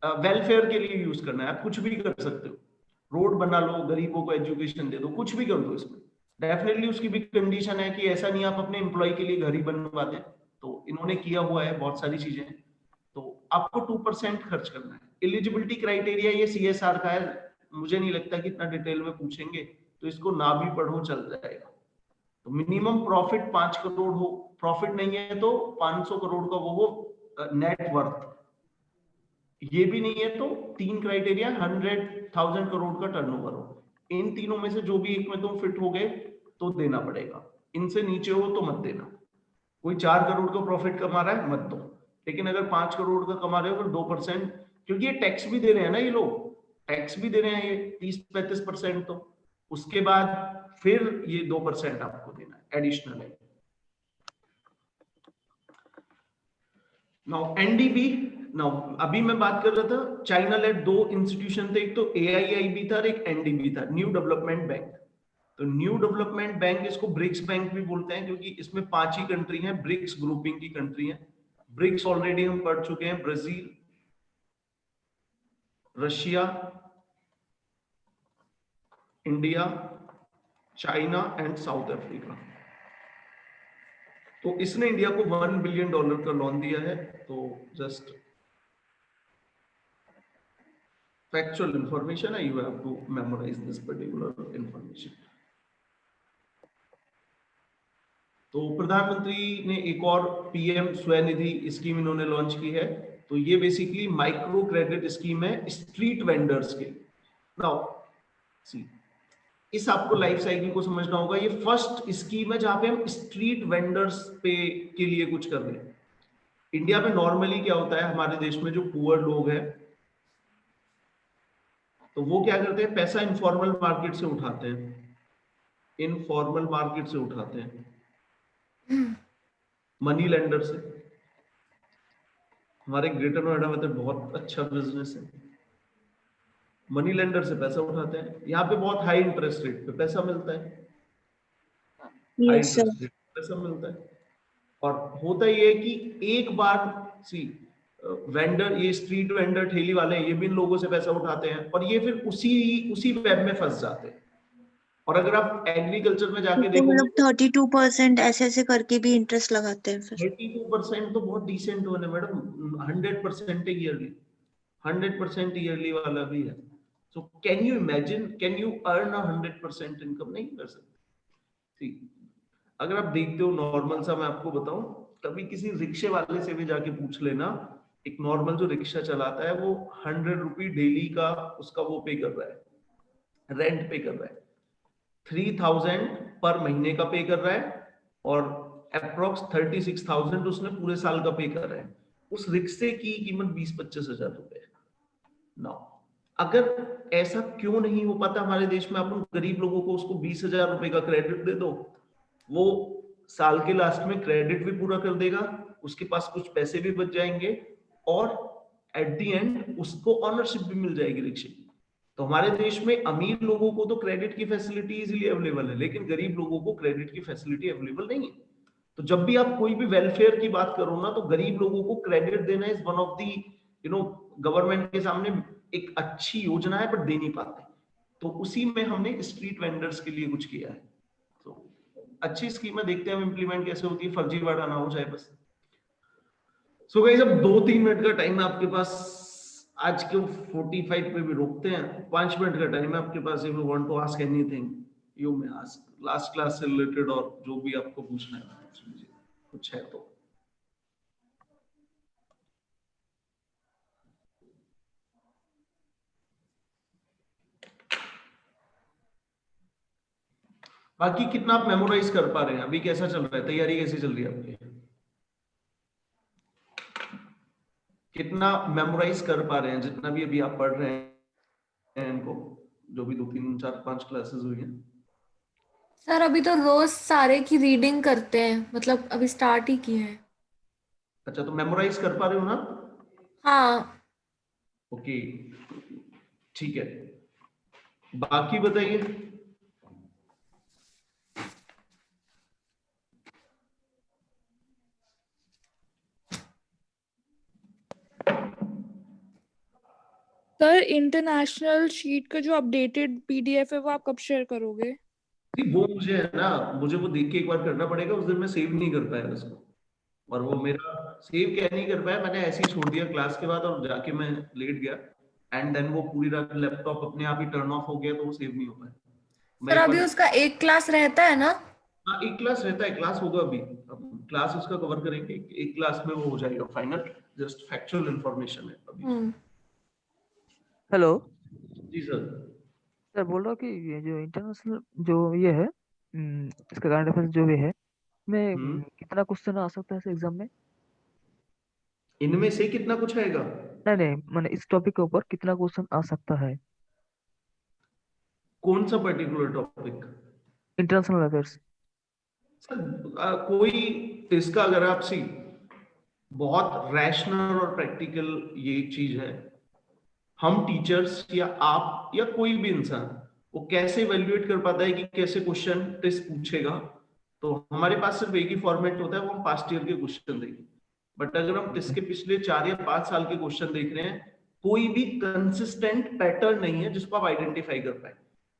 वेलफेयर के लिए यूज करना है। आप कुछ भी कर सकते हो, रोड बना लो, गरीबों को एजुकेशन दे दो, कुछ भी कर दो। इसमें डेफिनेटली उसकी भी कंडीशन है कि ऐसा नहीं आप अपने एम्प्लॉय के लिए घर ही बनवा दें, तो इन्होंने किया हुआ है, बहुत सारी चीजें हैं। तो आपको 2% खर्च करना है। एलिजिबिलिटी क्राइटेरिया ये सीएसआर का है, मुझे नहीं लगता कि इतना डिटेल में पूछेंगे, तो इसको ना भी पढ़ो चल जाएगा। तो मिनिमम प्रॉफिट 5 करोड़ हो, प्रॉफिट नहीं है तो 500 करोड़ का वो नेट वर्थ, ये भी नहीं है तो 3 क्राइटेरिया 100,000 करोड़ का टर्नओवर हो। इन तीनों में से जो भी एक में तुम फिट हो गए तो देना पड़ेगा। इनसे नीचे हो तो मत देना। कोई 4 करोड़ का प्रॉफिट कमा रहा है मत दो, लेकिन अगर 5 करोड़ का कमा रहे हो फिर 2%, क्योंकि ये टैक्स भी दे रहे हैं ना, ये लोग टैक्स भी दे रहे हैं ये 30-35%, तो उसके बाद फिर ये 2% आपको देना है एडिशनल है। नाउ एनडीबी, नाउ अभी मैं बात कर रहा था चाइना लेड 2 इंस्टीट्यूशन थे, एक तो AIIB था और एक एनडीबी था, न्यू डेवलपमेंट बैंक। तो न्यू डेवलपमेंट बैंक, इसको ब्रिक्स बैंक भी बोलते हैं क्योंकि इसमें 5 ही कंट्री हैं, ब्रिक्स ग्रुपिंग की कंट्री हैं। ब्रिक्स ऑलरेडी हम पढ़ चुके हैं, Brazil, Russia, India, China and south Africa. तो इसने इंडिया को $1 बिलियन का लोन दिया है। तो जस्ट फैक्चुअल इंफॉर्मेशन है, you have to memorise this particular information. तो प्रधानमंत्री ने एक और PM स्वनिधि स्कीम इन्होंने लॉन्च की है। तो ये बेसिकली माइक्रो क्रेडिट स्कीम है स्ट्रीट वेंडर्स के। नाउ सी, इस आपको लाइफ साइकिल को समझना होगा। ये फर्स्ट स्कीम है जहां पे हम स्ट्रीट वेंडर्स पे के लिए कुछ कर रहे हैं। इंडिया में नॉर्मली क्या होता है, हमारे देश में जो पुअर लोग हैं तो वो क्या करते हैं, पैसा इनफॉर्मल मार्केट से उठाते हैं, इनफॉर्मल मार्केट से उठाते हैं, मनी लेंडर से। हमारे ग्रेटर नोएडा में तो बहुत अच्छा बिजनेस है, मनी लेंडर से पैसा उठाते हैं। यहाँ पे बहुत हाई इंटरेस्ट रेट पे पैसा मिलता है, high Yes, sir. Interest rate पे पैसा मिलता है। और होता ये है कि एक बार सी वेंडर, ये स्ट्रीट वेंडर ठेली वाले हैं, ये भी इन लोगों से पैसा उठाते हैं और ये फिर उसी वेब में फंस जाते हैं। और अगर आप एग्रीकल्चर में जाके तो देखोगे, मतलब 32% ऐसे करके भी इंटरेस्ट लगाते हैं फिर। 32% तो बहुत डिसेंट वन है मैडम। 100% ईयरली, 100% ईयरली वाला भी है। So can you imagine, can you earn 100% income? नहीं कर सकते। ठीक, अगर आप देखते हो नॉर्मल सा, मैं आपको बताऊं, कभी किसी रिक्शे वाले से भी जाके पूछ लेना, एक नॉर्मल जो रिक्शा चलाता है वो 100 रुपये डेली का उसका वो पे कर रहा है, रेंट पे कर रहा है, 3000 पर महीने का पे कर रहा है और अप्रोक्स 36,000 उसने पूरे साल का पे कर रहा है। उस रिक्शे की कीमत 20-25 हजार रुपए है। नाउ अगर ऐसा क्यों नहीं हो पाता हमारे देश में, आप उन गरीब लोगों को उसको 20,000 रुपए का क्रेडिट दे दो, वो साल के लास्ट में क्रेडिट भी पूरा कर देगा, उसके पास कुछ पैसे भी बच जाएंगे और एट द एंड उसको ऑनरशिप भी मिल जाएगी रिक्शे की। तो हमारे देश में अमीर लोगों को तो क्रेडिट की फैसिलिटी इजीली अवेलेबल है, लेकिन गरीब लोगों को क्रेडिट की फैसिलिटी अवेलेबल नहीं है। तो जब भी आप कोई भी वेलफेयर की बात करो ना, तो गरीब लोगों को क्रेडिट देना is one of the government के सामने एक अच्छी योजना है, पर दे नहीं पाते। तो उसी में हमने स्ट्रीट वेंडर्स के लिए कुछ किया है। तो अच्छी स्कीम है, देखते हैं हम इम्प्लीमेंट कैसे होती है, फर्जीवाड़ा ना हो जाए बस। सो गाइस, अब 2-3 मिनट का टाइम है आपके पास। आज के 45 पे भी रोकते हैं, 5 मिनट का टाइम है आपके पास। If you want to ask anything you may ask, last class से रिलेटेड और जो भी आपको पूछना है पूछ लीजिए, कुछ है तो। बाकी कितना आप मेमोराइज कर पा रहे हैं, अभी कैसा चल रहा है, तैयारी कैसी चल रही है आपकी, कितना मेमोराइज कर पा रहे हैं, जितना भी अभी आप पढ़ रहे हैं इनको, जो भी 2-3-4-5 क्लासेस हुई हैं? सर अभी तो रोज सारे की रीडिंग करते हैं, मतलब अभी स्टार्ट ही किए हैं। अच्छा, तो मेमोराइज कर पा रहे हो ना? हाँ। ओके, ठीक है। बाकी बताइए। सर इंटरनेशनल शीट का जो अपडेटेड PDF है वो आप कब शेयर करोगे? वो मुझे है ना, मुझे वो देख के एक बार करना पड़ेगा। उस दिन मैं सेव नहीं कर पाया उसको, और वो मेरा सेव क्या नहीं कर पाया, मैंने ऐसे ही छोड़ दिया क्लास के बाद और जाके मैं लेट गया, एंड देन वो पूरी रात लैपटॉप अपने आप ही टर्न ऑफ हो गया, तो वो सेव नहीं हो पाया। सर अभी उसका एक क्लास रहता है ना? हाँ, एक क्लास रहता है, क्लास होगा अभी, अब क्लास उसका कवर करेंगे, एक क्लास में वो हो जाएगा फाइनल। जस्ट फैक्चुअल इंफॉर्मेशन है अभी। हेलो जी सर। सर, बोल रहा हूँ कि ये जो इंटरनेशनल जो ये है इसका करंट अफेयर्स जो भी है में हम्म कितना क्वेश्चन आ सकता है एग्जाम में? इनमें से कितना कुछ आएगा? नहीं नहीं, मैंने इस टॉपिक के ऊपर कितना क्वेश्चन आ सकता है? कौन सा particular topic? International affairs. Sir कोई इसका अगर आप सी बहुत रैशनल और प्रैक्टिकल ये एक चीज है। हम टीचर्स या आप या कोई भी इंसान वो कैसे इवेल्युएट कर पाता है कि कैसे क्वेश्चन टेस्ट पूछेगा? तो हमारे पास सिर्फ एक ही फॉर्मेट होता है, वो हम पास्ट ईयर के क्वेश्चन देंगे। बट अगर हम टेस्ट के पिछले 4 या 5 साल के क्वेश्चन देख रहे हैं, कोई भी कंसिस्टेंट पैटर्न नहीं है जिसको आप आइडेंटिफाई कर पाए।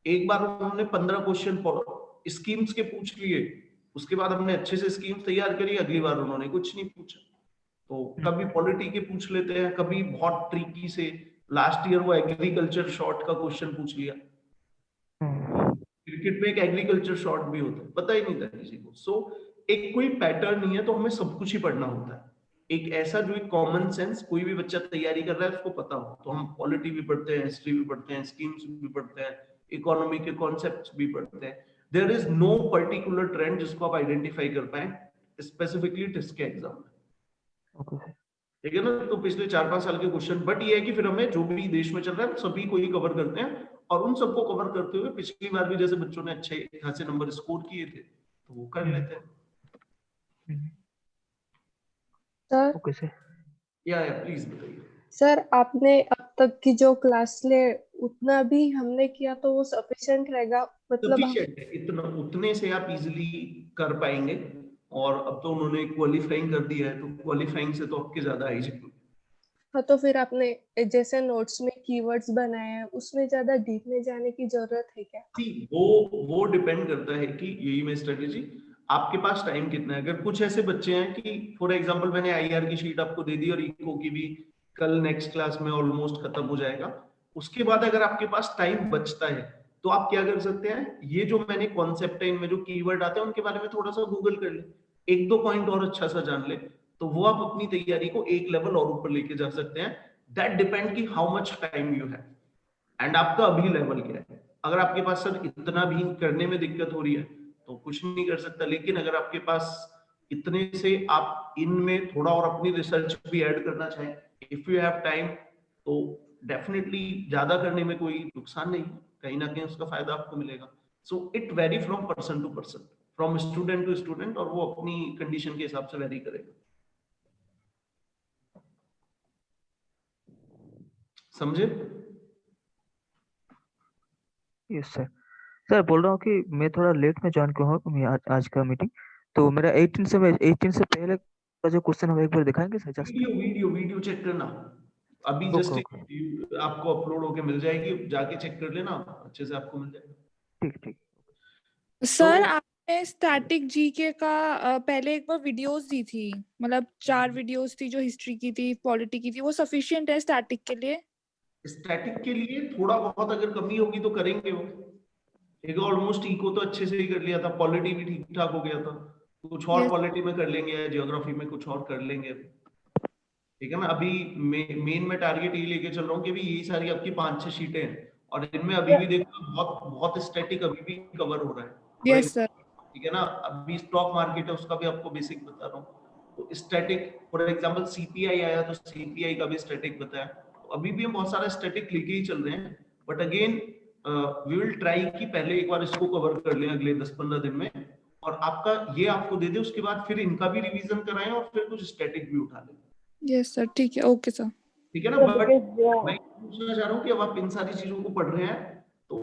एक बार हमने 15 क्वेश्चन स्कीम्स के पूछ लिए, उसके बाद हमने अच्छे से स्कीम्स तैयार करी, अगली बार उन्होंने कुछ नहीं पूछा। तो कभी पॉलिटी के पूछ लेते हैं, कभी बहुत ट्रिकी से। लास्ट ईयर वो एग्रीकल्चर शॉर्ट का क्वेश्चन पूछ लिया। क्रिकेट में एक एग्रीकल्चर शॉर्ट भी होता है, पता ही नहीं था किसी को। सो एक कोई पैटर्न नहीं है, तो हमें सब कुछ ही पढ़ना होता है। एक ऐसा जो एक कॉमन सेंस कोई भी बच्चा तैयारी कर रहा है उसको पता हो, तो हम पॉलिटी भी पढ़ते हैं, हिस्ट्री भी पढ़ते हैं, स्कीम्स भी पढ़ते हैं, इकोनॉमी के कॉन्सेप्ट्स भी पढ़ते हैं। There is no particular trend जिसको आप आइडेंटिफाई कर पाए स्पेसिफिकली टेस्ट के एग्जाम में। Okay sir. ठीक है ना? तो पिछले 4-5 साल के क्वेश्चन, बट ये है कि फिर हमें जो भी देश में चल रहा है सभी को ही कवर करते हैं। और उन सबको कवर करते हुए पिछली बार भी जैसे बच्चों ने अच्छे खासे नंबर स्कोर किए थे, तो वो कर लेते हैं। Sir okay sir. या प्लीज बताइए। सर आपने अब तक की जो क्लास ले उतना भी हमने किया तो वो सफिशिएंट रहेगा, मतलब हम सफिशिएंट है, इतना उतने से आप इजीली कर पाएंगे। और अब तो उन्होंने क्वालिफाइंग कर दिया है, तो क्वालिफाइंग से तो आपके ज्यादा आ ही जाएंगे। हाँ, तो फिर आपने जैसे नोट्स में कीवर्ड्स बनाए हैं उसमें ज्यादा डीप में जाने की जरूरत है क्या? See, वो डिपेंड करता है कि यही में स्ट्रेटेजी आपके पास टाइम कितना है। अगर कुछ ऐसे बच्चे हैं कि फॉर एग्जांपल मैंने आईआर की शीट आपको दे दी और इको की भी कल नेक्स्ट क्लास में ऑलमोस्ट खत्म हो जाएगा, उसके बाद अगर आपके पास टाइम बचता है तो आप क्या कर सकते हैं, ये जो मैंने कॉन्सेप्ट है इनमें जो कीवर्ड आते हैं उनके बारे में थोड़ा सा गूगल कर ले, एक दो पॉइंट और अच्छा सा जान ले, तो वो आप अपनी तैयारी को एक लेवल और ऊपर लेके जा सकते हैं। दैट डिपेंड कि how much time you have and आपका अभी लेवल क्या है। अगर आपके पास सर इतना भी करने में दिक्कत हो रही है तो कुछ नहीं कर सकता, लेकिन अगर आपके पास इतने से आप इनमें थोड़ा और अपनी रिसर्च भी ऐड करना चाहें, इफ यू हैव टाइम, तो डेफिनेटली ज्यादा करने में कोई नुकसान नहीं है, कहीं ना कहीं उसका फायदा आपको मिलेगा। So it vary from person to person, from student to student, और वो अपनी कंडीशन के हिसाब से वेरी करेगा। समझे? Yes sir. सर बोल रहा हूँ कि मैं थोड़ा लेट में ज्वाइन किया हूँ मैं आज का मीटिंग, तो मेरा 18 से पहले का जो क्वेश्चन होगा एक बार दिखाएंगे सर जस्ट? वीडियो चेक करना, अभी ओके जस्ट ओके। आपको अपलोड होके मिल जाएगी, जाके चेक कर लेना, अच्छे से आपको मिल जाएगा। ठीक ठीक। सर तो आपने स्टैटिक जीके का पहले एक बार वीडियोस दी थी, मतलब 4 वीडियोस थी जो हिस्ट्री की थी, पॉलिटी की थी, वो सफिशिएंट है स्टैटिक के लिए? स्टैटिक के लिए थोड़ा बहुत अगर कमी होगी तो करेंगे वो। एक ऑलमोस्ट इको तो अच्छे से ही कर लिया था, पॉलिटी भी ठीक ठाक हो गया था, कुछ और यस पॉलिटी में कर लेंगे या जियोग्राफी में कुछ और कर लेंगे। ठीक है ना? अभी मेन में टारगेट ये लेके चल रहा हूँ कि भी यही सारी आपकी 5-6 शीटें हैं, और इनमें अभी भी देखो बहुत बहुत स्टैटिक अभी भी कवर हो रहा है। For yes sir. ठीक है ना? अभी स्टॉक मार्केट है उसका भी आपको बेसिक बता रहा हूँ, तो स्टैटिक फॉर एग्जांपल सीपीआई आया तो सीपीआई का भी स्टैटिक बताया, तो अभी भी हम बहुत सारा स्टैटिक लेके ही चल रहे हैं। But again we will try कि पहले एक बार इसको कवर कर लें अगले 10-15 दिन में, और आपका ये आपको दे दे, उसके बाद फिर इनका भी रिवीजन कराएं और फिर कुछ स्टैटिक भी उठा लें। यस सर, ठीक है, ओके सर। ठीक है ना? So बट because मैं पूछना चाह रहा हूँ कि अब आप इन सारी चीजों को पढ़ रहे हैं तो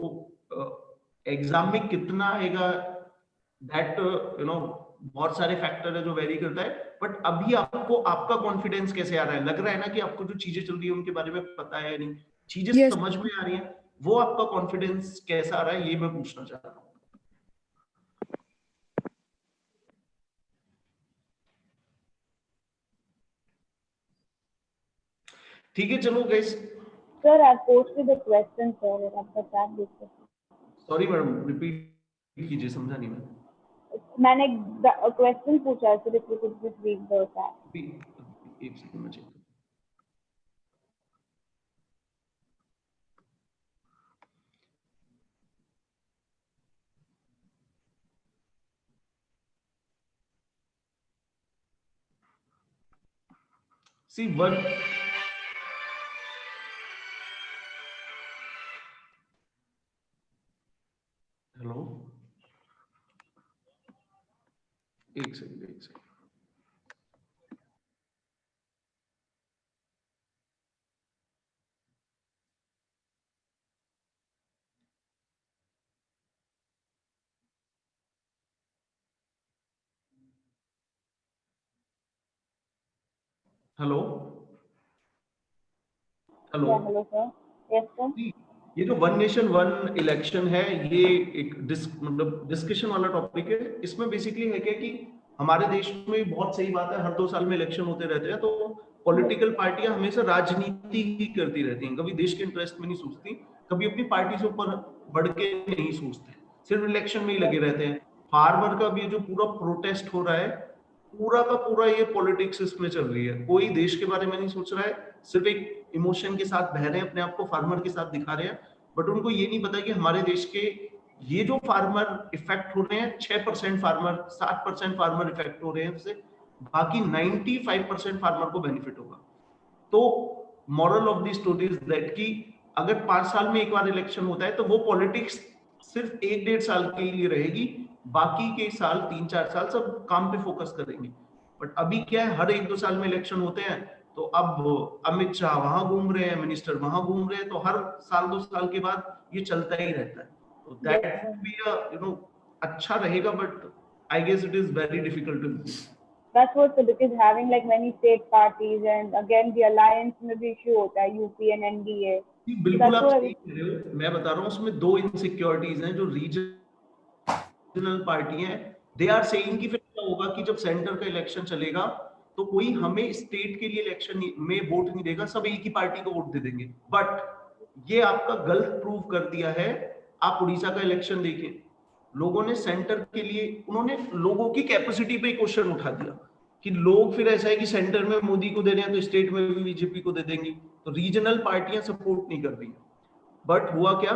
एग्जाम में कितना आएगा, दैट बहुत सारे फैक्टर है जो वेरी करता है। बट अभी आपको आपका कॉन्फिडेंस कैसे आ रहा है? लग रहा है ना कि आपको जो चीजें चल रही है उनके बारे में पता है या नहीं, चीजें यस समझ में आ रही है, वो आपका कॉन्फिडेंस कैसा आ रहा है, ये मैं पूछना चाह रहा हूँ। ठीक है, चलो guys. sir, I posted the question, sir. आप बता दीजिए। सॉरी मैडम, रिपीट कीजिए, समझा नहीं मैं। मैंने क्वेश्चन पूछा है, sir, if you could just read the chat. एक सेकंड में चेक। सी वन, हेलो, एक second. Hello hello. Yeah, hello sir. Yes sir. ये जो वन नेशन वन इलेक्शन है, ये एक मतलब डिस्कशन वाला टॉपिक है। इसमें बेसिकली है क्या कि हमारे देश में बहुत सही बात है, हर 2 साल में इलेक्शन होते रहते हैं, तो पॉलिटिकल पार्टियां हमेशा राजनीति ही करती रहती हैं, कभी देश के इंटरेस्ट में नहीं सोचती, कभी अपनी पार्टी से ऊपर बढ़ के नहीं सोचते, सिर्फ इलेक्शन में ही लगे रहते हैं। फार्मर का भी जो पूरा प्रोटेस्ट हो रहा है, पूरा का पूरा ये पॉलिटिक्स इसमें चल रही है। कोई देश के बारे में नहीं सोच रहा है, सिर्फ एक इमोशन के साथ बह रहे हैं, अपने आप को फार्मर के साथ दिखा रहे हैं, बट उनको ये नहीं पता कि हमारे देश के ये जो फार्मर इफेक्ट हो रहे हैं, 6% फार्मर, 7% फार्मर इफेक्ट हो रहे हैं, उससे बाकी 95% फार्मर को बेनिफिट होगा। तो moral of the story is that कि अगर 5 साल में एक बार इलेक्शन होता है, तो वो पॉलिटिक्स सिर्फ 1-1.5 साल के लिए रहेगी, बाकी के साल 3-4 साल सब काम पे फोकस करेंगे। बट अभी क्या है, हर 1-2 साल में इलेक्शन होते हैं, तो अब अमित शाह वहां घूम रहे हैं, मिनिस्टर वहां घूम रहे हैं, तो हर साल 2 साल के बाद ये चलता ही रहता है। तो दैट बी अच्छा रहेगा, but I guess it is very difficult to implement. That's what, because having like many state parties and again the alliance में भी issue होता है, UP and NDA. बिल्कुल आप सही कह रहे हो। मैं बता रहा हूँ, उसमें 2 इनसिक्योरिटीज हैं। जो रीजनल पार्टी हैं, दे आर सेइंग कि फिर क्या होगा कि जब सेंटर का इलेक्शन चलेगा, तो कोई हमें स्टेट के लिए इलेक्शन में वोट नहीं देगा, सब एक ही पार्टी को वोट दे देंगे। बट ये आपका गलत प्रूव कर दिया है। आप उड़ीसा का इलेक्शन देखें, लोगों ने सेंटर के लिए, उन्होंने लोगों की कैपेसिटी पे क्वेश्चन उठा दिया कि लोग फिर ऐसा है कि सेंटर में मोदी को दे रहे हैं तो स्टेट में भी बीजेपी को दे देंगे, तो रीजनल पार्टियां सपोर्ट नहीं कर रही हैं। बट हुआ क्या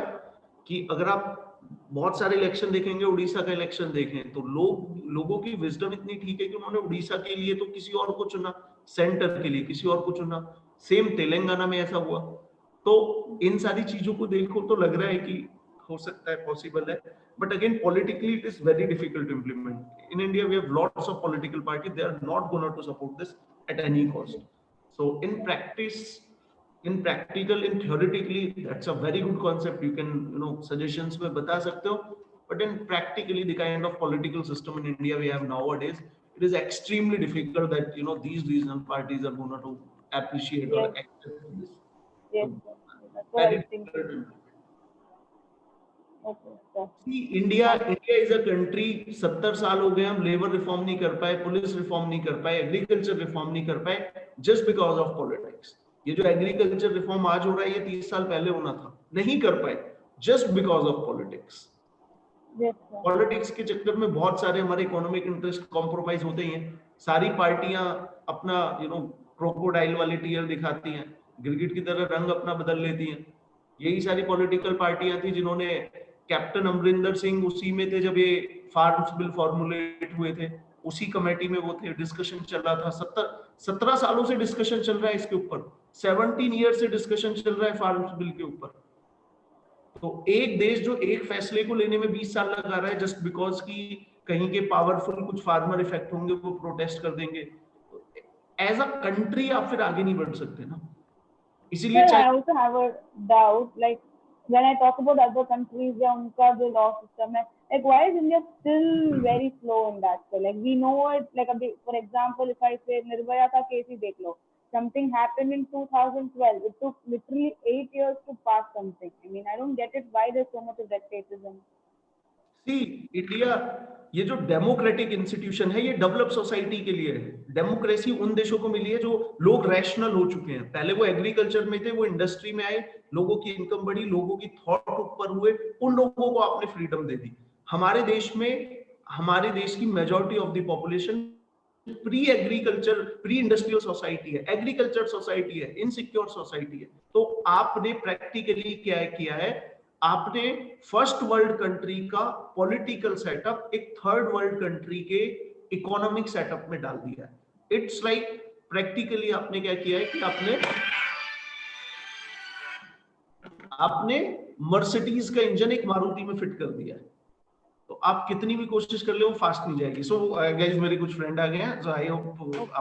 कि अगर आप बहुत सारे इलेक्शन देखेंगे, उड़ीसा का इलेक्शन देखें, तो लोगों की विजडम इतनी ठीक है कि उन्होंने उड़ीसा के लिए तो किसी और को चुना, सेंटर के लिए किसी और को चुना। सेम तेलंगाना में ऐसा हुआ। तो इन सारी चीजों को देखो तो लग रहा है कि हो सकता है, पॉसिबल है, but again politically it is very difficult to implement. In India we have lots of political parties, they are not going to support this at any cost. So in practice, in practical, in theoretically, that's a very good concept, you can suggestions में बता सकते हो, but in practically the kind of political system in India we have nowadays, it is extremely difficult that these regional parties are going to appreciate or accept this. Yes, that's what I was thinking. India is a country, 70 साल हो गए हम labour reform नहीं कर पाए, police reform नहीं कर पाए, एग्रीकल्चर रिफॉर्म नहीं कर पाए, जस्ट बिकॉज ऑफ पॉलिटिक्स। ये जो एग्रीकल्चर रिफॉर्म आज हो रहा है, ये 30 साल पहले होना था, नहीं कर पाए just because of politics. Politics के चक्कर में बहुत सारे हमारे इकोनॉमिक इंटरेस्ट कॉम्प्रोमाइज होते हैं। सारी पार्टियां अपना क्रोकोडाइल वाली टीयर दिखाती हैं, गिरगिट की तरह रंग अपना बदल लेती हैं। यही सारी पॉलिटिकल पार्टियां थी जिन्होंने, कैप्टन अमरिंदर सिंह उसी में थे जब ये फार्म्स बिल फॉर्मुलेट हुए थे, उसी कमेटी में वो थे, डिस्कशन चल रहा था। 17 सालों से डिस्कशन चल रहा है इसके ऊपर, 17 ईयर से डिस्कशन चल रहा है फार्म्स बिल के ऊपर। तो एक देश जो एक फैसले को लेने में 20 साल लगा रहा है जस्ट बिकॉज की कहीं के पावरफुल कुछ फार्मर इफेक्ट होंगे, वो प्रोटेस्ट कर देंगे, एज अ कंट्री आप फिर आगे नहीं बढ़ सकते ना। इसीलिए I also have a doubt, like when I talk about other countries, या उनका जो law system है, like why is India still very slow in that? So like we know it, like for example, if I say Nirbhaya का case ही देख लो, something happened in 2012, it took literally 8 years to pass something. I mean, I don't get it, why there's so much of dictatorship. India, ये जो democratic institution है, ये develop society के लिए है। Democracy उन देशों को मिली है जो लोग रैशनल हो चुके हैं। पहले वो एग्रीकल्चर में थे, वो इंडस्ट्री में आए, लोगों की इनकम बढ़ी, लोगों की थॉट ऊपर हुए, उन लोगों को आपने फ्रीडम दे दी। हमारे देश में, हमारे देश की majority of the population pre agriculture, pre industrial society है, एग्रीकल्चर सोसाइटी है, इनसिक्योर सोसाइटी है। तो आपने प्रैक्टिकली क्या किया है, आपने फर्स्ट वर्ल्ड कंट्री का पॉलिटिकल सेटअप एक थर्ड वर्ल्ड कंट्री के इकोनॉमिक सेटअप में डाल दिया है। इट्स लाइक प्रैक्टिकली आपने क्या किया है कि आपने मर्सिडीज का इंजन एक मारुति में फिट कर दिया है, तो आप कितनी भी कोशिश कर ले वो फास्ट नहीं जाएगी। सो गाइस मेरे कुछ फ्रेंड आ गए हैं, सो आई होप